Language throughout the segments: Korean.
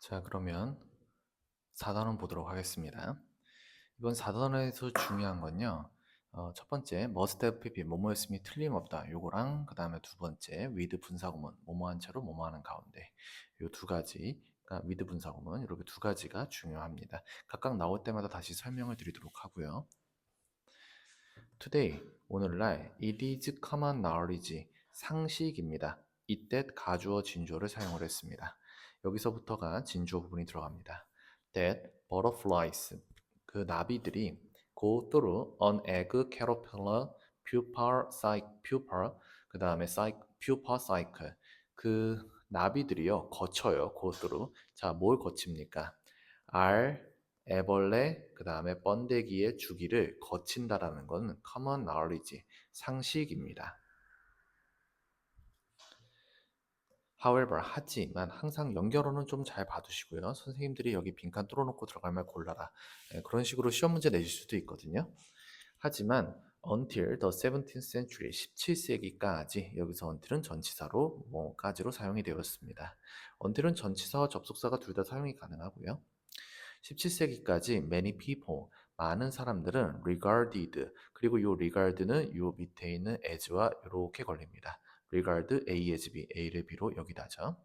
자, 그러면 4단원 보도록 하겠습니다. 이번 4단원에서 중요한 건요. 첫 번째, must have pp, 뭐뭐였음이 틀림없다. 요거랑 그 다음에 두 번째, with 분사구문, 뭐뭐한 채로 뭐뭐하는 가운데. 요 두 가지, 그러니까 with 분사구문, 이렇게 두 가지가 중요합니다. 각각 나올 때마다 다시 설명을 드리도록 하고요. Today, 오늘날 it is common knowledge, 상식입니다. 이때 가주어 진주어를 사용을 했습니다. 여기서부터가 진주어 부분이 들어갑니다. That butterflies, 그 나비들이 go through an egg caterpillar pupa 그 다음에 pupa cycle, 그 나비들이요 거쳐요. go through. 자, 뭘 거칩니까? 알, 애벌레, 그 다음에 번데기의 주기를 거친다라는 건 common knowledge, 상식입니다. However, 하지만 항상 연결어는 좀 잘 봐두시고요. 선생님들이 여기 빈칸 뚫어놓고 들어갈 말 골라라. 그런 식으로 시험 문제 내실 수도 있거든요. 하지만 until the 17th century, 17세기까지 여기서 until은 전치사로 뭐까지로 사용이 되었습니다. until은 전치사와 접속사가 둘 다 사용이 가능하고요. 17세기까지 many people, 많은 사람들은 regarded, 그리고 이 regard는 요 밑에 있는 as와 이렇게 걸립니다. regard A as B, A를 B로 여기다죠.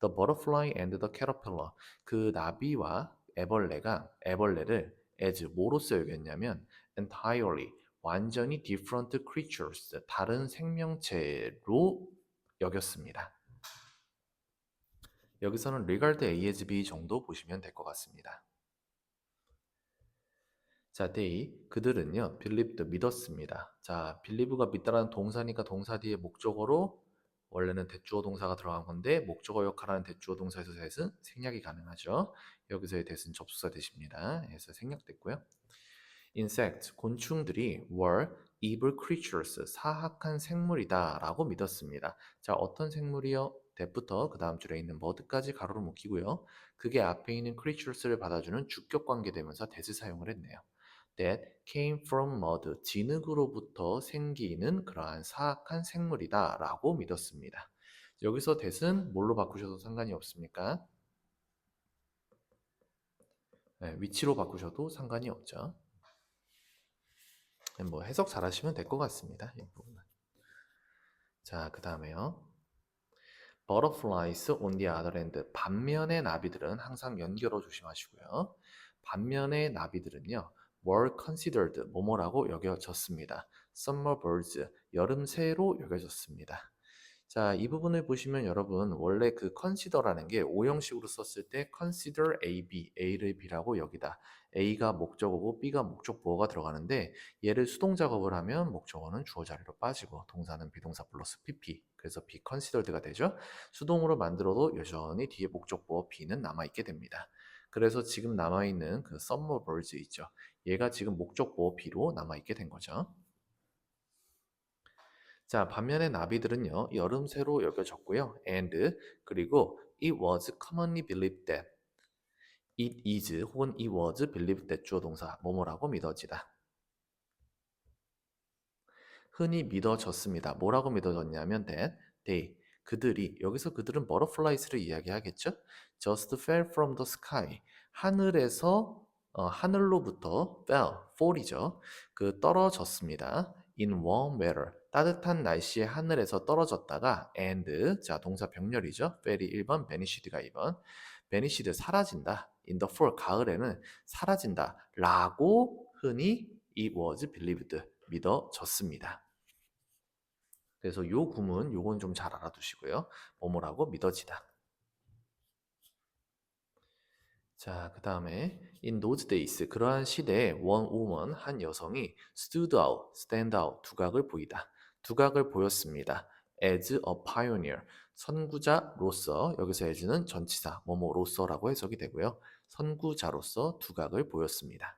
The butterfly and the caterpillar, 그 나비와 애벌레를 as 뭐로써 여겼냐면 entirely, 완전히 different creatures, 다른 생명체로 여겼습니다. 여기서는 regard A as B 정도 보시면 될 것 같습니다. 자, they, 그들은요, believed, 믿었습니다. 자, believe가 믿다라는 동사니까 동사 뒤에 목적어로 원래는 대주어 동사가 들어간 건데 목적어 역할하는 대주어 동사에서 that은 생략이 가능하죠. 여기서의 that은 접수사 대십니다. 그래서 생략됐고요. insects, 곤충들이 were evil creatures, 사악한 생물이다 라고 믿었습니다. 자, 어떤 생물이요? that부터 그 다음 줄에 있는 word까지 가로로 묶이고요. 그게 앞에 있는 creatures를 받아주는 주격 관계대명사 that을 사용을 했네요. that came from mud, 진흙으로부터 생기는 그러한 사악한 생물이다 라고 믿었습니다. 여기서 that은 뭘로 바꾸셔도 상관이 없습니까? 네, 위치로 바꾸셔도 상관이 없죠. 뭐 해석 잘 하시면 될 것 같습니다. 이 부분은. 자, 그 다음에요. Butterflies on the other hand, 반면의 나비들은 항상 연결어 조심하시고요. 반면의 나비들은요. were considered, 뭐뭐라고 여겨졌습니다. summer birds, 여름 새로 여겨졌습니다. 자, 이 부분을 보시면 여러분 원래 그 consider라는 게 오형식으로 썼을 때 consider A, B, A를 B라고 여기다. A가 목적어고 B가 목적보어가 들어가는데 얘를 수동 작업을 하면 목적어는 주어 자리로 빠지고 동사는 비동사 플러스 PP. 그래서 be considered가 되죠. 수동으로 만들어도 여전히 뒤에 목적보어 B는 남아있게 됩니다. 그래서 지금 남아있는 그 summer birds 있죠. 얘가 지금 목적보어 B로 남아있게 된 거죠. 자, 반면에 나비들은요, 여름새로 여겨졌고요. and, 그리고 it was commonly believed that, it is 혹은 it was believed that 주어 동사, 뭐뭐라고 믿어지다. 흔히 믿어졌습니다. 뭐라고 믿어졌냐면 that, they, 그들이, 여기서 그들은 butterflies를 이야기하겠죠? just fell from the sky, 하늘에서, 하늘로부터 fell, fall이죠. 그 떨어졌습니다. in warm weather, 따뜻한 날씨에 하늘에서 떨어졌다가 and, 자 동사 병렬이죠. fell이 1번, vanished가 2번. vanished가 사라진다. in the fall, 가을에는 사라진다. 라고 흔히 it was believed, 믿어졌습니다. 그래서 요 구문, 요건 좀 잘 알아두시고요. 뭐뭐라고 믿어지다. 자, 그 다음에 in those days, 그러한 시대에 one woman, 한 여성이 stood out, stand out, 두각을 보이다. 두각을 보였습니다. as a pioneer, 선구자로서, 여기서 as는 전치사, 뭐뭐로서라고 해석이 되고요. 선구자로서 두각을 보였습니다.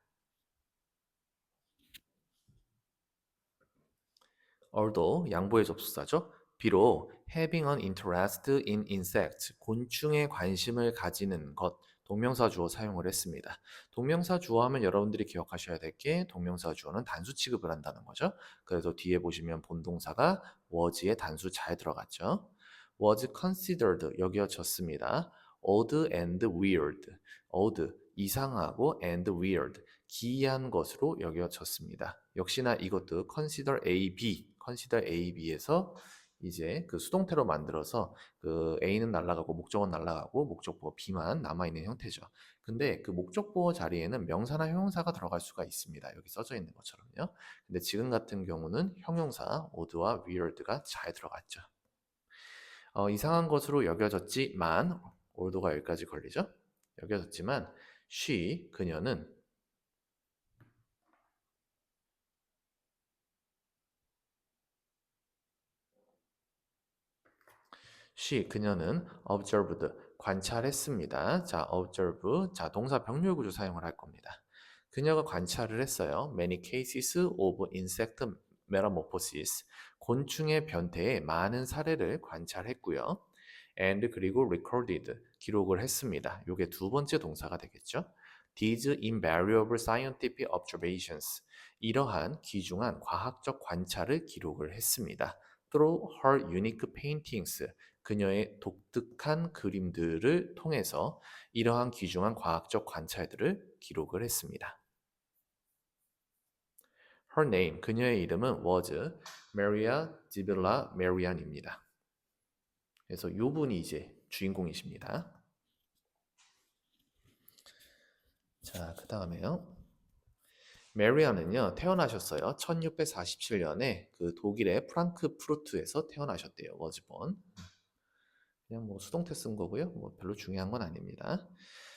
although, 양보의 접속사죠. 비록 having an interest in insects, 곤충에 관심을 가지는 것, 동명사 주어 사용을 했습니다. 동명사 주어 하면 여러분들이 기억하셔야 될 게 동명사 주어는 단수 취급을 한다는 거죠. 그래서 뒤에 보시면 본동사가 was의 단수 잘 들어갔죠. was considered, 여겨졌습니다. odd and weird. odd, 이상하고 and weird, 기이한 것으로 여겨졌습니다. 역시나 이것도 consider A, B, consider A, B에서 이제 그 수동태로 만들어서 그 A는 날아가고 목적은 날아가고 목적보 B만 남아있는 형태죠. 근데 그 목적보호 자리에는 명사나 형용사가 들어갈 수가 있습니다. 여기 써져 있는 것처럼요. 근데 지금 같은 경우는 형용사 odd와 weird가 잘 들어갔죠. 이상한 것으로 여겨졌지만 old가 여기까지 걸리죠. 여겨졌지만 그녀는 그녀는 observed, 관찰했습니다. 자, observe, 자, 동사 병렬 구조 사용을 할 겁니다. 그녀가 관찰을 했어요. Many cases of insect metamorphosis, 곤충의 변태의 많은 사례를 관찰했고요. And 그리고 recorded, 기록을 했습니다. 이게 두 번째 동사가 되겠죠. These invariable scientific observations, 이러한 귀중한 과학적 관찰을 기록을 했습니다. Through her unique paintings, 그녀의 독특한 그림들을 통해서 이러한 귀중한 과학적 관찰들을 기록을 했습니다. Her name, 그녀의 이름은 was Maria Sibylla Marian입니다. 그래서 이 분이 이제 주인공이십니다. 자, 그 다음에요. 메리안은요, 태어나셨어요. 1647년에 그 독일의 프랑크푸르트에서 태어나셨대요. was born. 그냥 뭐 수동태 쓴 거고요. 뭐 별로 중요한 건 아닙니다.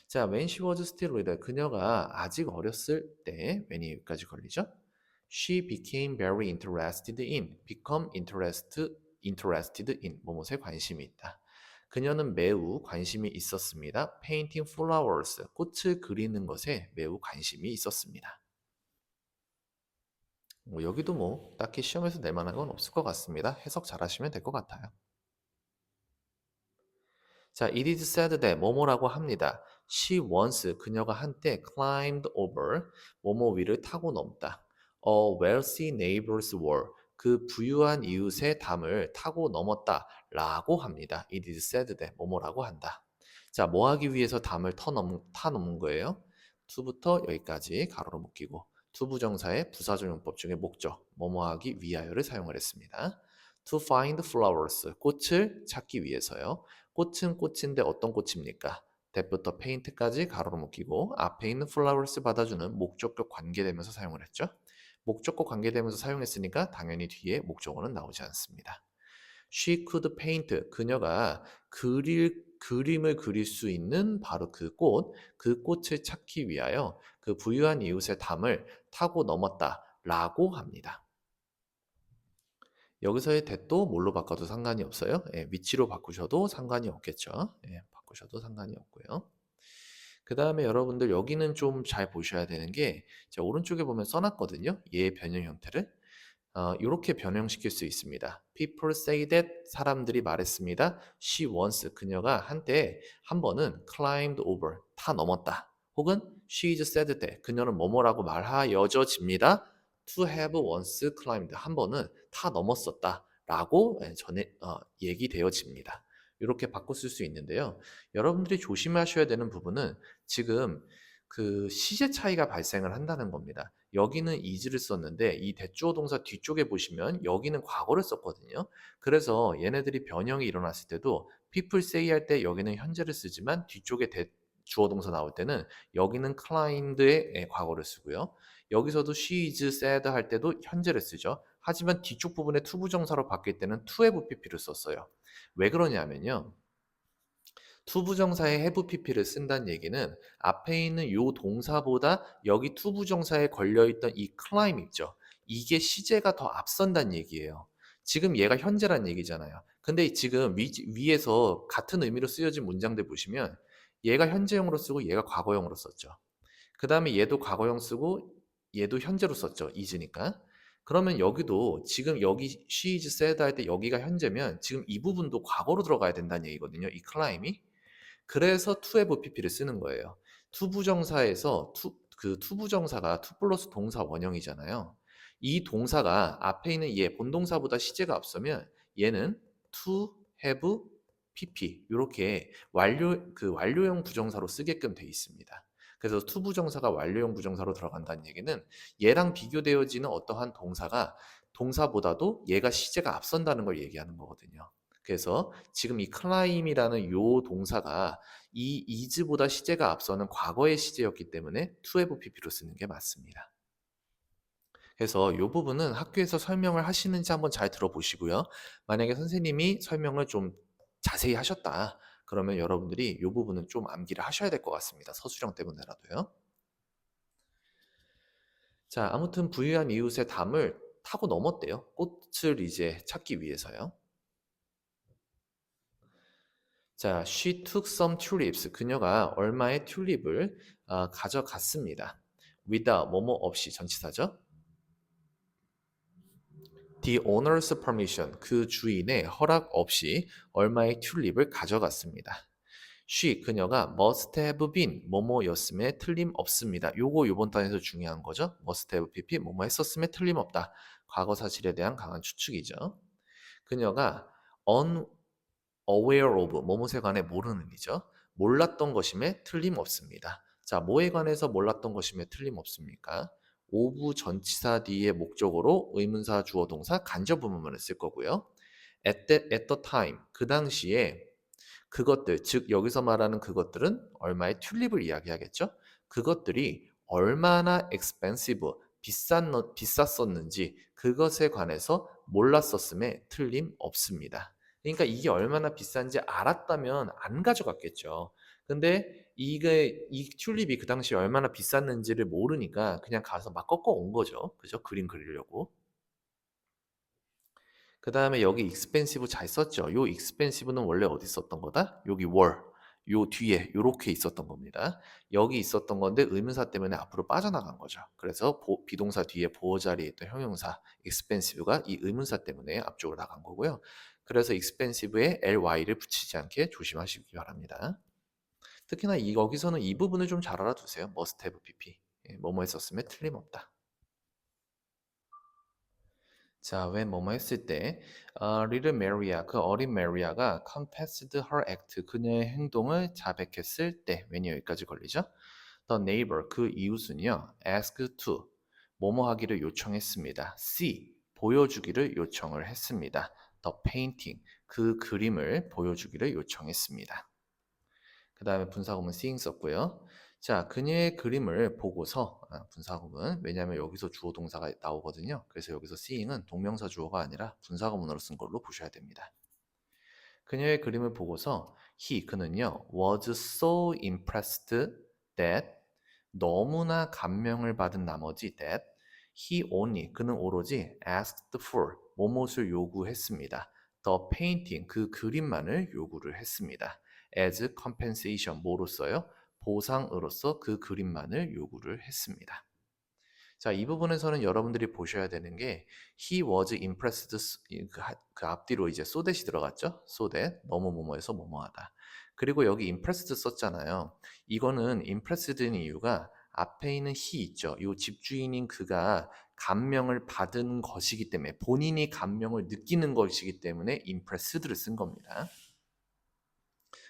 자, when she was still little, 그녀가 아직 어렸을 때, when이 여기까지 걸리죠? She became very interested in, become interested in, 뭐뭐에 관심이 있다. 그녀는 매우 관심이 있었습니다. Painting flowers, 꽃을 그리는 것에 매우 관심이 있었습니다. 여기도 뭐 딱히 시험에서 낼 만한 건 없을 것 같습니다. 해석 잘 하시면 될 것 같아요. 자, it is said that 뭐뭐라고 합니다. She once, 그녀가 한때 climbed over, 뭐뭐 위를 타고 넘다. A wealthy neighbor's wall, 그 부유한 이웃의 담을 타고 넘었다 라고 합니다. It is said that 뭐뭐라고 한다. 자, 뭐 하기 위해서 담을 타 넘은 거예요? to부터 여기까지 가로로 묶이고 투부정사의 부사적용법 중에 목적, 뭐뭐 하기 위하여를 사용을 했습니다. To find flowers, 꽃을 찾기 위해서요. 꽃은 꽃인데 어떤 꽃입니까? that부터 paint까지 가로로 묶이고 앞에 있는 flowers 받아주는 목적격 관계되면서 사용을 했죠. 목적격 관계되면서 사용했으니까 당연히 뒤에 목적어는 나오지 않습니다. She could paint, 그녀가 그림을 그릴 수 있는 바로 그 꽃을 찾기 위하여 그 부유한 이웃의 담을 타고 넘었다 라고 합니다. 여기서의 that도 뭘로 바꿔도 상관이 없어요. 예, 위치로 바꾸셔도 상관이 없겠죠. 예, 바꾸셔도 상관이 없고요. 그 다음에 여러분들 여기는 좀 잘 보셔야 되는 게 제가 오른쪽에 보면 써놨거든요. 얘의 변형 형태를. 이렇게 변형시킬 수 있습니다. People say that, 사람들이 말했습니다. She once, 그녀가 한때 한 번은 climbed over, 타 넘었다. 혹은 she is said that, 그녀는 뭐뭐라고 말하여져집니다. To have once climbed, 한 번은 타 넘었었다. 라고 얘기되어집니다. 이렇게 바꿔 쓸 수 있는데요. 여러분들이 조심하셔야 되는 부분은 지금 그 시제 차이가 발생을 한다는 겁니다. 여기는 is를 썼는데 이 대주어 동사 뒤쪽에 보시면 여기는 과거를 썼거든요. 그래서 얘네들이 변형이 일어났을 때도 people say 할 때 여기는 현재를 쓰지만 뒤쪽에 대주어 동사 나올 때는 여기는 climbed의 과거를 쓰고요. 여기서도 she is said 할 때도 현재를 쓰죠. 하지만 뒤쪽 부분에 투부정사로 바뀔 때는 to have pp를 썼어요. 왜 그러냐면요. 투부정사의 have pp를 쓴다는 얘기는 앞에 있는 요 동사보다 여기 투부정사에 걸려있던 이 climb 있죠. 이게 시제가 더 앞선다는 얘기예요. 지금 얘가 현재란 얘기잖아요. 근데 지금 위에서 같은 의미로 쓰여진 문장들 보시면 얘가 현재형으로 쓰고 얘가 과거형으로 썼죠. 그 다음에 얘도 과거형 쓰고 얘도 현재로 썼죠. is니까. 그러면 여기도 지금 여기 she is said 할 때 여기가 현재면 지금 이 부분도 과거로 들어가야 된다는 얘기거든요. 이 climb이. 그래서 to have pp를 쓰는 거예요. 투부정사에서 그 투부정사가 to 플러스 동사 원형이잖아요. 이 동사가 앞에 있는 얘 본동사보다 시제가 앞서면 얘는 to have PP 이렇게 완료형 부정사로 쓰게끔 돼 있습니다. 그래서 to 부정사가 완료형 부정사로 들어간다는 얘기는 얘랑 비교되어지는 어떠한 동사가 동사보다도 얘가 시제가 앞선다는 걸 얘기하는 거거든요. 그래서 지금 이 climb이라는 요 동사가 이 is보다 시제가 앞서는 과거의 시제였기 때문에 to have pp로 쓰는 게 맞습니다. 그래서 이 부분은 학교에서 설명을 하시는지 한번 잘 들어보시고요. 만약에 선생님이 설명을 좀 자세히 하셨다. 그러면 여러분들이 이 부분은 좀 암기를 하셔야 될 것 같습니다. 서술형 때문에라도요. 자, 아무튼 부유한 이웃의 담을 타고 넘었대요. 꽃을 이제 찾기 위해서요. 자, she took some tulips. 그녀가 얼마의 튤립을 가져갔습니다. without 뭐뭐 없이 전치사죠. The owner's permission. 그 주인의 허락 없이 얼마의 튤립을 가져갔습니다. She 그녀가 must have been 뭐뭐였음에 틀림없습니다. 요거 요번 단에서 중요한 거죠. must have pp 뭐뭐 했었음에 틀림없다. 과거 사실에 대한 강한 추측이죠. 그녀가 unaware of 뭐뭐에 관해 모르는 이죠. 몰랐던 것임에 틀림없습니다. 자, 뭐에 관해서 몰랐던 것임에 틀림없습니까? of 전치사 뒤에 목적어로 의문사 주어 동사 간접 부분을 쓸 거고요. at the time 그 당시에 그것들, 즉 여기서 말하는 그것들은 얼마의 튤립을 이야기하겠죠? 그것들이 얼마나 expensive, 비쌌었는지 그것에 관해서 몰랐었음에 틀림없습니다. 그러니까 이게 얼마나 비싼지 알았다면 안 가져갔겠죠. 근데 이 튤립이 그 당시 얼마나 비쌌는지를 모르니까 그냥 가서 막 꺾어 온 거죠. 그죠? 그림 그리려고. 그 다음에 여기 expensive 잘 썼죠. 요 expensive는 원래 어디 있었던 거다? 여기 were. 요 뒤에 요렇게 있었던 겁니다. 여기 있었던 건데 의문사 때문에 앞으로 빠져나간 거죠. 그래서 비동사 뒤에 보호 자리에 있던 형용사 expensive가 이 의문사 때문에 앞쪽으로 나간 거고요. 그래서 expensive에 ly를 붙이지 않게 조심하시기 바랍니다. 특히나 여기서는 이 부분을 좀 잘 알아두세요. must have pp. 뭐뭐 했었으면 틀림없다. 자, 왜 뭐뭐 했을 때 little Maria, 그 어린 메리아가 confessed her act, 그녀의 행동을 자백했을 때, 웬이 여기까지 걸리죠? The neighbor, 그 이웃은요, asked to, 뭐뭐 하기를 요청했습니다. see, 보여주기를 요청을 했습니다. The painting, 그 그림을 보여주기를 요청했습니다. 그 다음에 분사구문 seeing 썼고요. 자, 그녀의 그림을 보고서 분사구문, 왜냐하면 여기서 주어 동사가 나오거든요. 그래서 여기서 seeing은 동명사 주어가 아니라 분사구문으로 쓴 걸로 보셔야 됩니다. 그녀의 그림을 보고서 그는요 was so impressed that 너무나 감명을 받은 나머지 that 그는 오로지 asked for 뭐뭇을 요구했습니다. the painting 그 그림만을 요구를 했습니다. as compensation 뭐로써요? 보상으로서 그 그림만을 요구를 했습니다. 자, 이 부분에서는 여러분들이 보셔야 되는 게 he was impressed 그 앞뒤로 이제 so that이 들어갔죠? so that 너무 뭐뭐해서 뭐뭐하다. 그리고 여기 impressed 썼잖아요. 이거는 impressed인 이유가 앞에 있는 he 있죠. 이 집주인인 그가 감명을 받은 것이기 때문에 본인이 감명을 느끼는 것이기 때문에 impressed를 쓴 겁니다.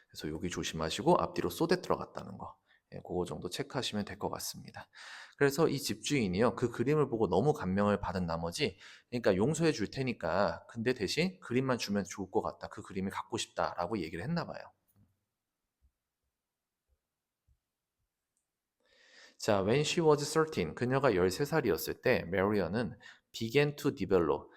그래서 여기 조심하시고 앞뒤로 so that 들어갔다는 거. 그거 정도 체크하시면 될 것 같습니다. 그래서 이 집주인이요. 그 그림을 보고 너무 감명을 받은 나머지 그러니까 용서해 줄 테니까 근데 대신 그림만 주면 좋을 것 같다. 그 그림이 갖고 싶다라고 얘기를 했나 봐요. 자, when she was 13, 그녀가 13살이었을 때 메리언은 began to develop,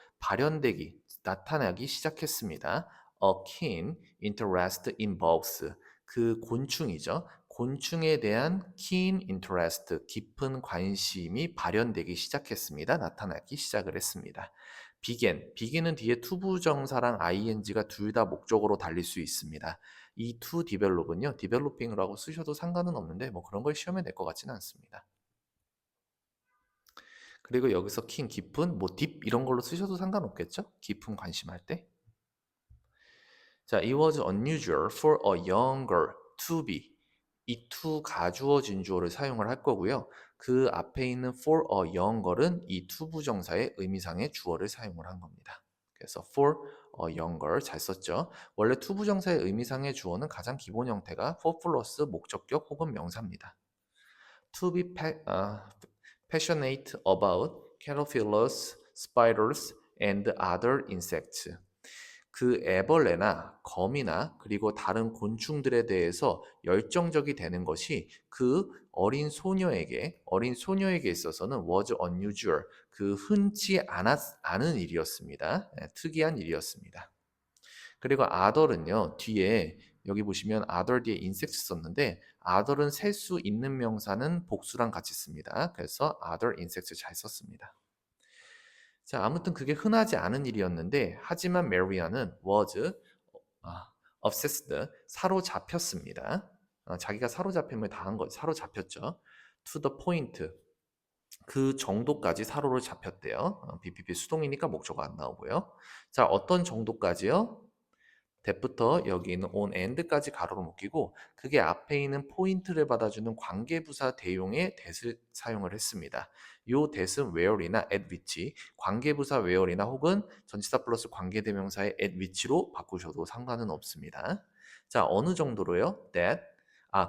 나타나기 시작했습니다. A keen interest in bugs, 그 곤충이죠. 곤충에 대한 keen interest, 깊은 관심이 발현되기 시작했습니다. 나타나기 시작을 했습니다. begin은 뒤에 투부정사랑 ing가 둘 다 목적으로 달릴 수 있습니다. 이 to develop은요, developing이라고 쓰셔도 상관은 없는데 뭐 그런 걸 시험에 낼 것 같지는 않습니다. 그리고 여기서 keen 깊은, 뭐 deep 이런 걸로 쓰셔도 상관없겠죠? 깊은 관심할 때. 자, it was unusual for a young girl to be. 이 to 가주어진 주어를 사용을 할 거고요. 그 앞에 있는 for a young girl은 이 to 부정사의 의미상의 주어를 사용을 한 겁니다. 그래서 for younger 잘 썼죠. 원래 투부정사의 의미상의 주어는 가장 기본 형태가 for 플러스 목적격 혹은 명사입니다. To be passionate about caterpillars, spiders, and other insects. 그 애벌레나 거미나 그리고 다른 곤충들에 대해서 열정적이 되는 것이 그 어린 소녀에게 있어서는 was unusual, 그 흔치 않은 일이었습니다. 특이한 일이었습니다. 그리고 other는요, 뒤에 여기 보시면 other 뒤에 insect 썼는데 other은 셀 수 있는 명사는 복수랑 같이 씁니다. 그래서 other insects 잘 썼습니다. 자, 아무튼 그게 흔하지 않은 일이었는데 하지만 메리아는 was obsessed, 사로잡혔습니다. 자기가 사로잡힘을 당한 거, 사로잡혔죠. to the point, 그 정도까지 사로를 잡혔대요. BPP 수동이니까 목적어 안 나오고요. 자, 어떤 정도까지요? that부터 여기 있는 on and까지 가로로 묶이고 그게 앞에 있는 포인트를 받아주는 관계부사 대용의 that을 사용을 했습니다. 요 that은 where이나 at which, 관계부사 where이나 혹은 전치사 플러스 관계대명사의 at which로 바꾸셔도 상관은 없습니다. 자, 어느 정도로요? that.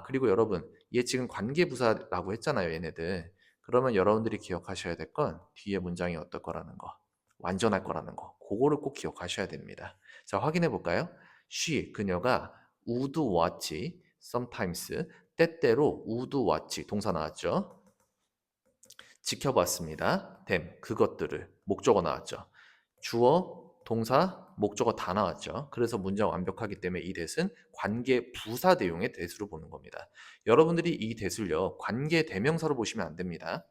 그리고 여러분, 얘 지금 관계부사라고 했잖아요, 얘네들. 그러면 여러분들이 기억하셔야 될 건 뒤에 문장이 어떨 거라는 거, 완전할 거라는 거, 그거를 꼭 기억하셔야 됩니다. 자, 확인해 볼까요? she, 그녀가 would watch, sometimes, 때때로 would watch, 동사 나왔죠? 지켜봤습니다. them, 그것들을, 목적어 나왔죠? 주어, 동사, 목적어 다 나왔죠? 그래서 문장 완벽하기 때문에 이 that은 관계 부사 대용의 that으로 보는 겁니다. 여러분들이 이 that을요, 관계 대명사로 보시면 안 됩니다.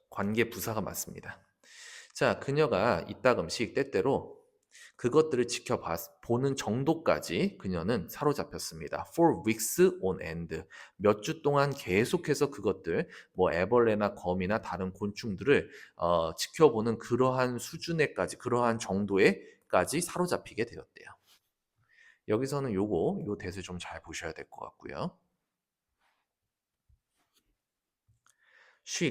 관계 부사가 맞습니다. 자, 그녀가 이따금씩 때때로 그것들을 지켜보는 정도까지 그녀는 사로잡혔습니다. For weeks on end. 몇 주 동안 계속해서 그것들, 뭐 애벌레나 거미나 다른 곤충들을 지켜보는 그러한 수준에까지, 그러한 정도에까지 사로잡히게 되었대요. 여기서는 요 대수 좀 잘 보셔야 될 것 같고요.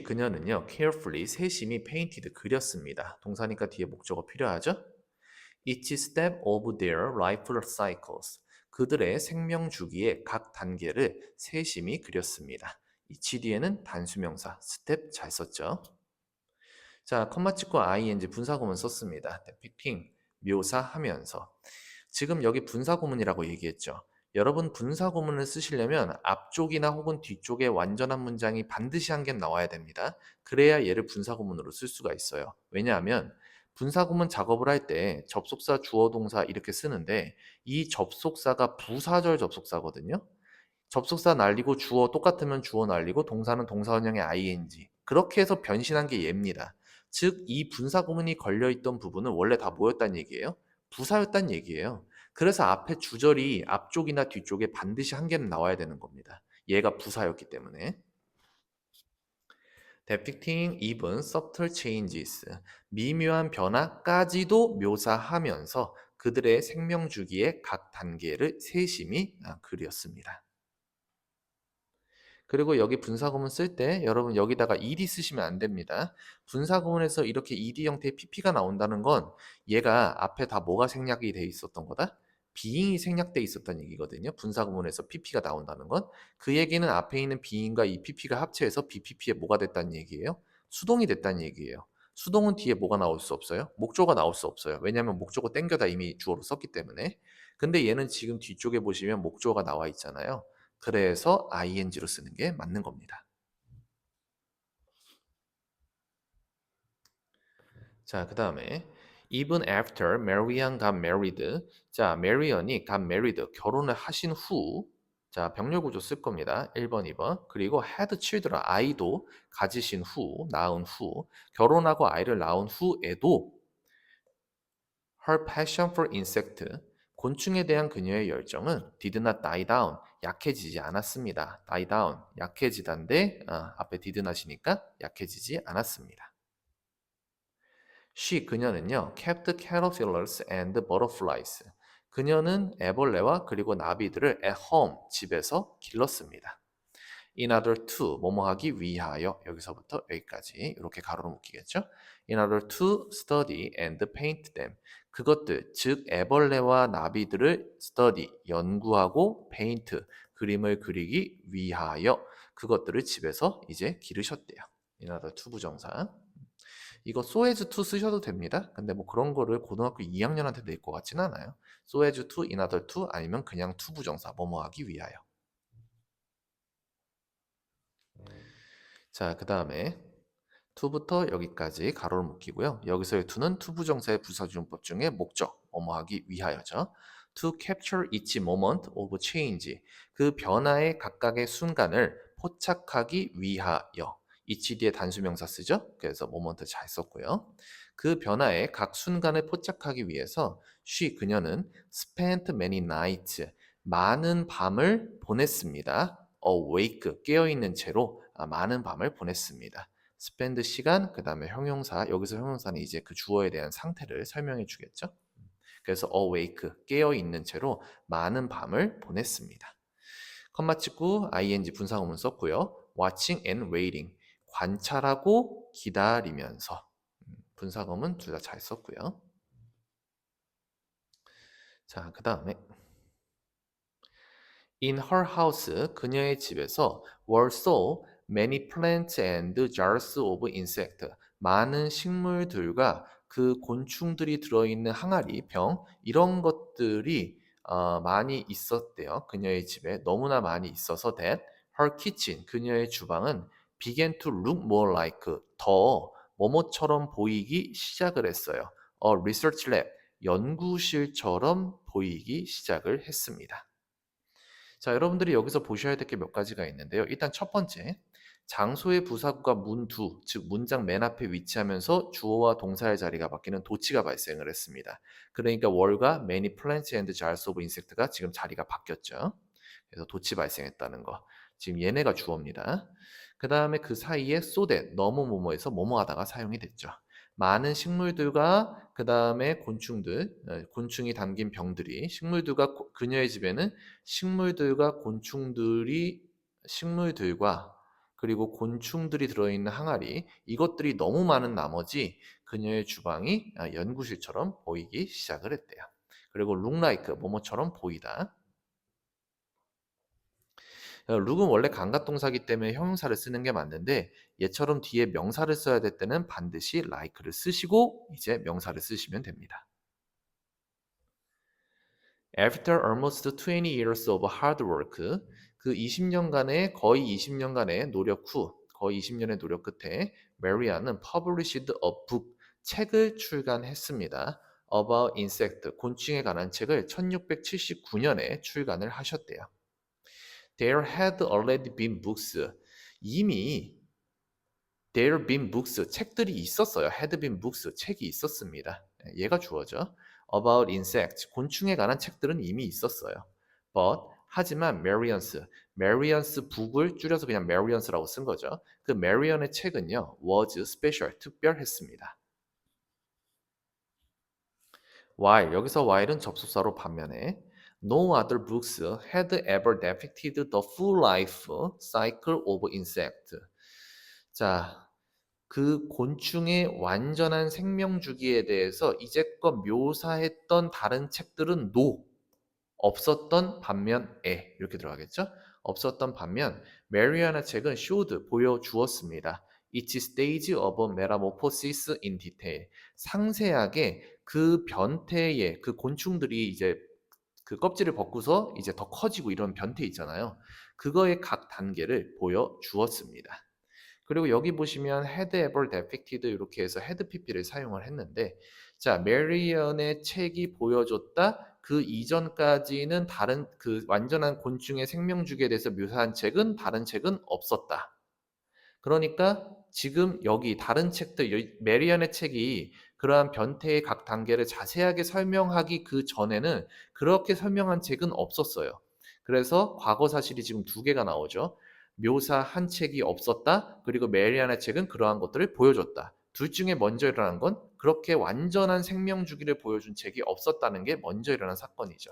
그녀는요, carefully, 세심히 painted, 그렸습니다. 동사니까 뒤에 목적어 필요하죠? Each step of their life cycles. 그들의 생명 주기의 각 단계를 세심히 그렸습니다. each 뒤에는 단수명사, step 잘 썼죠? 자, 컴마 찍고 ing 분사구문 썼습니다. depicting, 묘사하면서. 지금 여기 분사구문이라고 얘기했죠. 여러분 분사구문을 쓰시려면 앞쪽이나 혹은 뒤쪽에 완전한 문장이 반드시 한 개 나와야 됩니다. 그래야 얘를 분사구문으로 쓸 수가 있어요. 왜냐하면 분사구문 작업을 할 때 접속사, 주어, 동사 이렇게 쓰는데 이 접속사가 부사절 접속사거든요. 접속사 날리고 주어 똑같으면 주어 날리고 동사는 동사원형의 ing. 그렇게 해서 변신한 게 얘입니다. 즉, 이 분사구문이 걸려있던 부분은 원래 다 뭐였단 얘기예요? 부사였단 얘기예요. 그래서 앞에 주절이 앞쪽이나 뒤쪽에 반드시 한 개는 나와야 되는 겁니다. 얘가 부사였기 때문에. depicting even subtle changes, 미묘한 변화까지도 묘사하면서 그들의 생명 주기의 각 단계를 세심히 그렸습니다. 그리고 여기 분사구문 쓸 때 여러분 여기다가 ed 쓰시면 안 됩니다. 분사구문에서 이렇게 ed 형태의 pp가 나온다는 건 얘가 앞에 다 뭐가 생략이 돼 있었던 거다? being이 생략돼 있었던 얘기거든요. 분사구문에서 pp가 나온다는 건 그 얘기는 앞에 있는 being과 이 pp가 합쳐서 bpp에 뭐가 됐다는 얘기예요? 수동이 됐다는 얘기예요. 수동은 뒤에 뭐가 나올 수 없어요? 목조가 나올 수 없어요. 왜냐하면 목조가 땡겨다 이미 주어로 썼기 때문에. 근데 얘는 지금 뒤쪽에 보시면 목조가 나와 있잖아요. 그래서 ing로 쓰는 게 맞는 겁니다. 자, 그 다음에 even after Marian got married. 자, Marian이 got married, 결혼을 하신 후, 자, 병렬 구조 쓸 겁니다. 1번, 2번. 그리고 had children, 아이도 가지신 후, 낳은 후, 결혼하고 아이를 낳은 후에도 her passion for insect, 곤충에 대한 그녀의 열정은 did not die down, 약해지지 않았습니다. die down, 약해지다인데 앞에 did not이니까 약해지지 않았습니다. 그녀는요, kept caterpillars and butterflies. 그녀는 애벌레와 그리고 나비들을 at home, 집에서 길렀습니다. in order to 뭐뭐 하기 위하여 여기서부터 여기까지 이렇게 가로로 묶이겠죠. in order to study and paint them 그것들 즉 애벌레와 나비들을 study 연구하고 paint 그림을 그리기 위하여 그것들을 집에서 이제 기르셨대요. in order to 부정사. 이거 so as to 쓰셔도 됩니다. 근데 뭐 그런 거를 고등학교 2학년한테 낼 것 같진 않아요. so as to, in order to 아니면 그냥 to 부정사 뭐뭐 하기 위하여. 자, 그 다음에 to부터 여기까지 가로를 묶이고요. 여기서의 to는 to 부정사의 부사주용법 중에 목적, 뭐뭐 하기 위하여죠. To capture each moment of change. 그 변화의 각각의 순간을 포착하기 위하여. each 뒤에 단수명사 쓰죠? 그래서 moment 잘 썼고요. 그 변화의 각 순간을 포착하기 위해서 그녀는 spent many nights. 많은 밤을 보냈습니다. awake, 깨어있는 채로 많은 밤을 보냈습니다. spend 시간, 그 다음에 형용사, 여기서 형용사는 이제 그 주어에 대한 상태를 설명해 주겠죠. 그래서 awake, 깨어있는 채로 많은 밤을 보냈습니다. 컴마 찍고 ing 분사구문 썼고요. watching and waiting, 관찰하고 기다리면서 분사구문 둘 다 잘 썼고요. 자, 그 다음에 In her house, 그녀의 집에서 were so many plants and jars of insect. 많은 식물들과 그 곤충들이 들어있는 항아리, 병 이런 것들이 많이 있었대요. 그녀의 집에 너무나 많이 있어서 that her kitchen, 그녀의 주방은 began to look more like 더 뭐뭐처럼 보이기 시작을 했어요. A research lab, 연구실처럼 보이기 시작을 했습니다. 자, 여러분들이 여기서 보셔야 될 게 몇 가지가 있는데요. 일단 첫 번째, 장소의 부사구가 문두, 즉 문장 맨 앞에 위치하면서 주어와 동사의 자리가 바뀌는 도치가 발생을 했습니다. 그러니까 월과 many plants and jars of insect가 지금 자리가 바뀌었죠. 그래서 도치 발생했다는 거. 지금 얘네가 주어입니다. 그 다음에 그 사이에 so that, 너무 뭐뭐에서 뭐뭐 하다가 사용이 됐죠. 많은 식물들과 그 다음에 곤충들, 곤충이 담긴 병들이 식물들과 그녀의 집에는 식물들과 그리고 곤충들이 들어있는 항아리 이것들이 너무 많은 나머지 그녀의 주방이 연구실처럼 보이기 시작을 했대요. 그리고 look like 뭐뭐처럼 보이다. look은 원래 감각동사기 때문에 형용사를 쓰는 게 맞는데 얘처럼 뒤에 명사를 써야 될 때는 반드시 like를 쓰시고 이제 명사를 쓰시면 됩니다. After almost 20 years of hard work, 그 20년간의 거의 20년간의 노력 후, 거의 20년의 노력 끝에 메리아는 published a book, 책을 출간했습니다. About insect, 곤충에 관한 책을 1679년에 출간을 하셨대요. There had already been books, 이미 there been books, 책들이 있었어요. had been books, 책이 있었습니다. 얘가 주어죠. About insects, 곤충에 관한 책들은 이미 있었어요. But, 하지만 Marian's book을 줄여서 그냥 Marian's라고 쓴 거죠. 그 Marian의 책은요, was special, 특별했습니다. while, 여기서 while은 접속사로 반면에 No other books had ever depicted the full life cycle of insect. 자, 그 곤충의 완전한 생명 주기에 대해서 이제껏 묘사했던 다른 책들은 없었던 반면에 이렇게 들어가겠죠? 없었던 반면 메리아나 책은 showed 보여주었습니다. Each stage of metamorphosis in detail. 상세하게 그 변태의 그 곤충들이 이제 그 껍질을 벗고서 이제 더 커지고 이런 변태 있잖아요. 그거의 각 단계를 보여주었습니다. 그리고 여기 보시면 had ever depicted 이렇게 해서 had pp를 사용을 했는데 자, 메리언의 책이 보여줬다. 그 이전까지는 다른 그 완전한 곤충의 생명주기에 대해서 묘사한 책은 다른 책은 없었다. 그러니까 지금 여기 다른 책들 메리언의 책이 그러한 변태의 각 단계를 자세하게 설명하기 그 전에는 그렇게 설명한 책은 없었어요. 그래서 과거 사실이 지금 두 개가 나오죠. 묘사한 책이 없었다. 그리고 메리안의 책은 그러한 것들을 보여줬다. 둘 중에 먼저 일어난 건 그렇게 완전한 생명 주기를 보여준 책이 없었다는 게 먼저 일어난 사건이죠.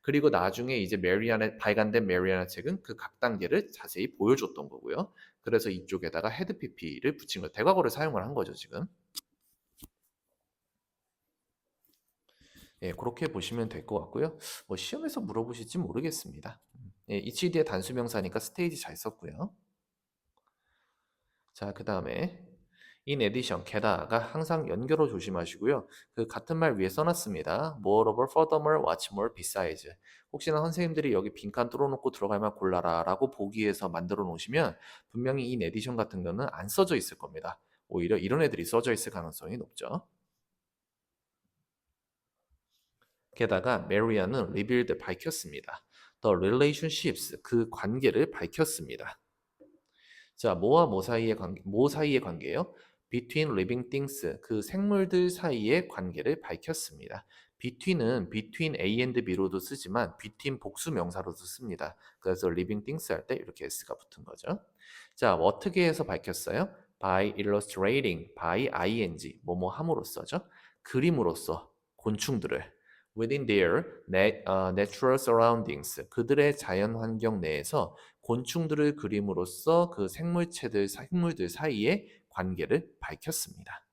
그리고 나중에 이제 메리아나 발간된 메리아나 책은 그 각 단계를 자세히 보여줬던 거고요. 그래서 이쪽에다가 헤드 PP를 붙인 거 대과거를 사용을 한 거죠, 지금. 예, 그렇게 보시면 될 것 같고요. 뭐 시험에서 물어보실지 모르겠습니다. 예, HD의 단수명사니까 스테이지 잘 썼고요. 자, 그 다음에 in addition, 게다가 항상 연결어 조심하시고요. 그 같은 말 위에 써놨습니다. Moreover, furthermore, what's more, besides. 혹시나 선생님들이 여기 빈칸 뚫어놓고 들어갈 만 골라라 라고 보기에서 만들어 놓으시면 분명히 in addition 같은 거는 안 써져 있을 겁니다. 오히려 이런 애들이 써져 있을 가능성이 높죠. 게다가 메리아는 revealed 밝혔습니다. The relationships 그 관계를 밝혔습니다. 자, 뭐와 뭐 사이의 관계예요? Between living things 그 생물들 사이의 관계를 밝혔습니다. between은 between A and B로도 쓰지만 between 복수 명사로도 씁니다. 그래서 living things 할 때 이렇게 s가 붙은 거죠. 자, 어떻게 해서 밝혔어요? by illustrating, by ing, 뭐뭐 함으로써죠. 그림으로써 곤충들을 within their natural surroundings, 그들의 자연 환경 내에서 곤충들을 그림으로써 그 생물들 사이의 관계를 밝혔습니다.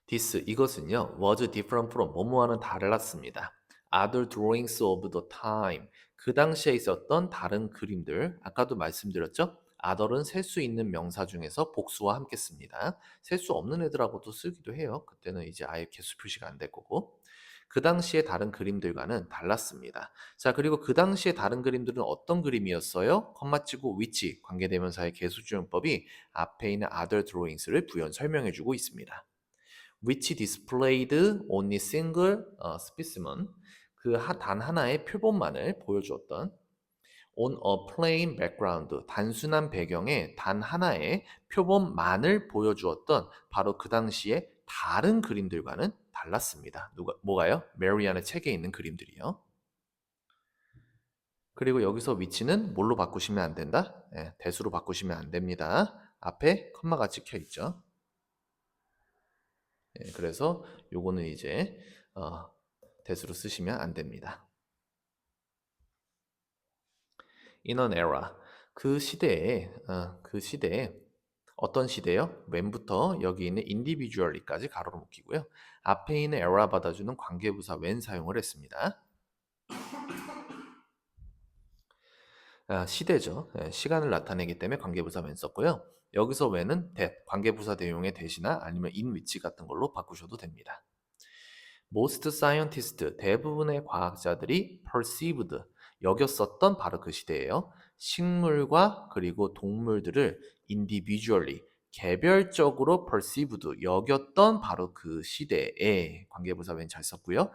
This 이것은요 was different from 뭐뭐와는 달랐습니다. Other drawings of the time 그 당시에 있었던 다른 그림들 아까도 말씀드렸죠? other은 셀 수 있는 명사 중에서 복수와 함께 씁니다. 셀 수 없는 애들하고도 쓰기도 해요. 그때는 이제 아예 개수 표시가 안 될 거고 그 당시에 다른 그림들과는 달랐습니다. 자, 그리고 그 당시에 다른 그림들은 어떤 그림이었어요? 컴마 치고 which 관계대명사의 개수주용법이 앞에 있는 other drawings를 부연 설명해주고 있습니다. which displayed only single specimen 그 단 하나의 표본만을 보여주었던 on a plain background 단순한 배경에 단 하나의 표본만을 보여주었던 바로 그 당시에 다른 그림들과는 달랐습니다. 뭐가요? 메리안의 책에 있는 그림들이요. 그리고 여기서 위치는 뭘로 바꾸시면 안 된다? 네, 대수로 바꾸시면 안 됩니다. 앞에 컴마가 찍혀 있죠. 네, 그래서 요거는 이제 대수로 쓰시면 안 됩니다. In an era 그 시대에 어떤 시대요? when부터 여기 있는 individually까지 가로로 묶이고요. 앞에 있는 era 받아주는 관계부사 when 사용을 했습니다. 시대죠. 예, 시간을 나타내기 때문에 관계부사 when 썼고요. 여기서 when은 that, 관계부사 대용의 대시나 아니면 in which 같은 걸로 바꾸셔도 됩니다. Most scientists, 대부분의 과학자들이 perceived, 여겼었던 바로 그 시대예요. 식물과 그리고 동물들을 individually, 개별적으로 perceived, 여겼던 바로 그 시대에 관계부사 when 잘 썼고요.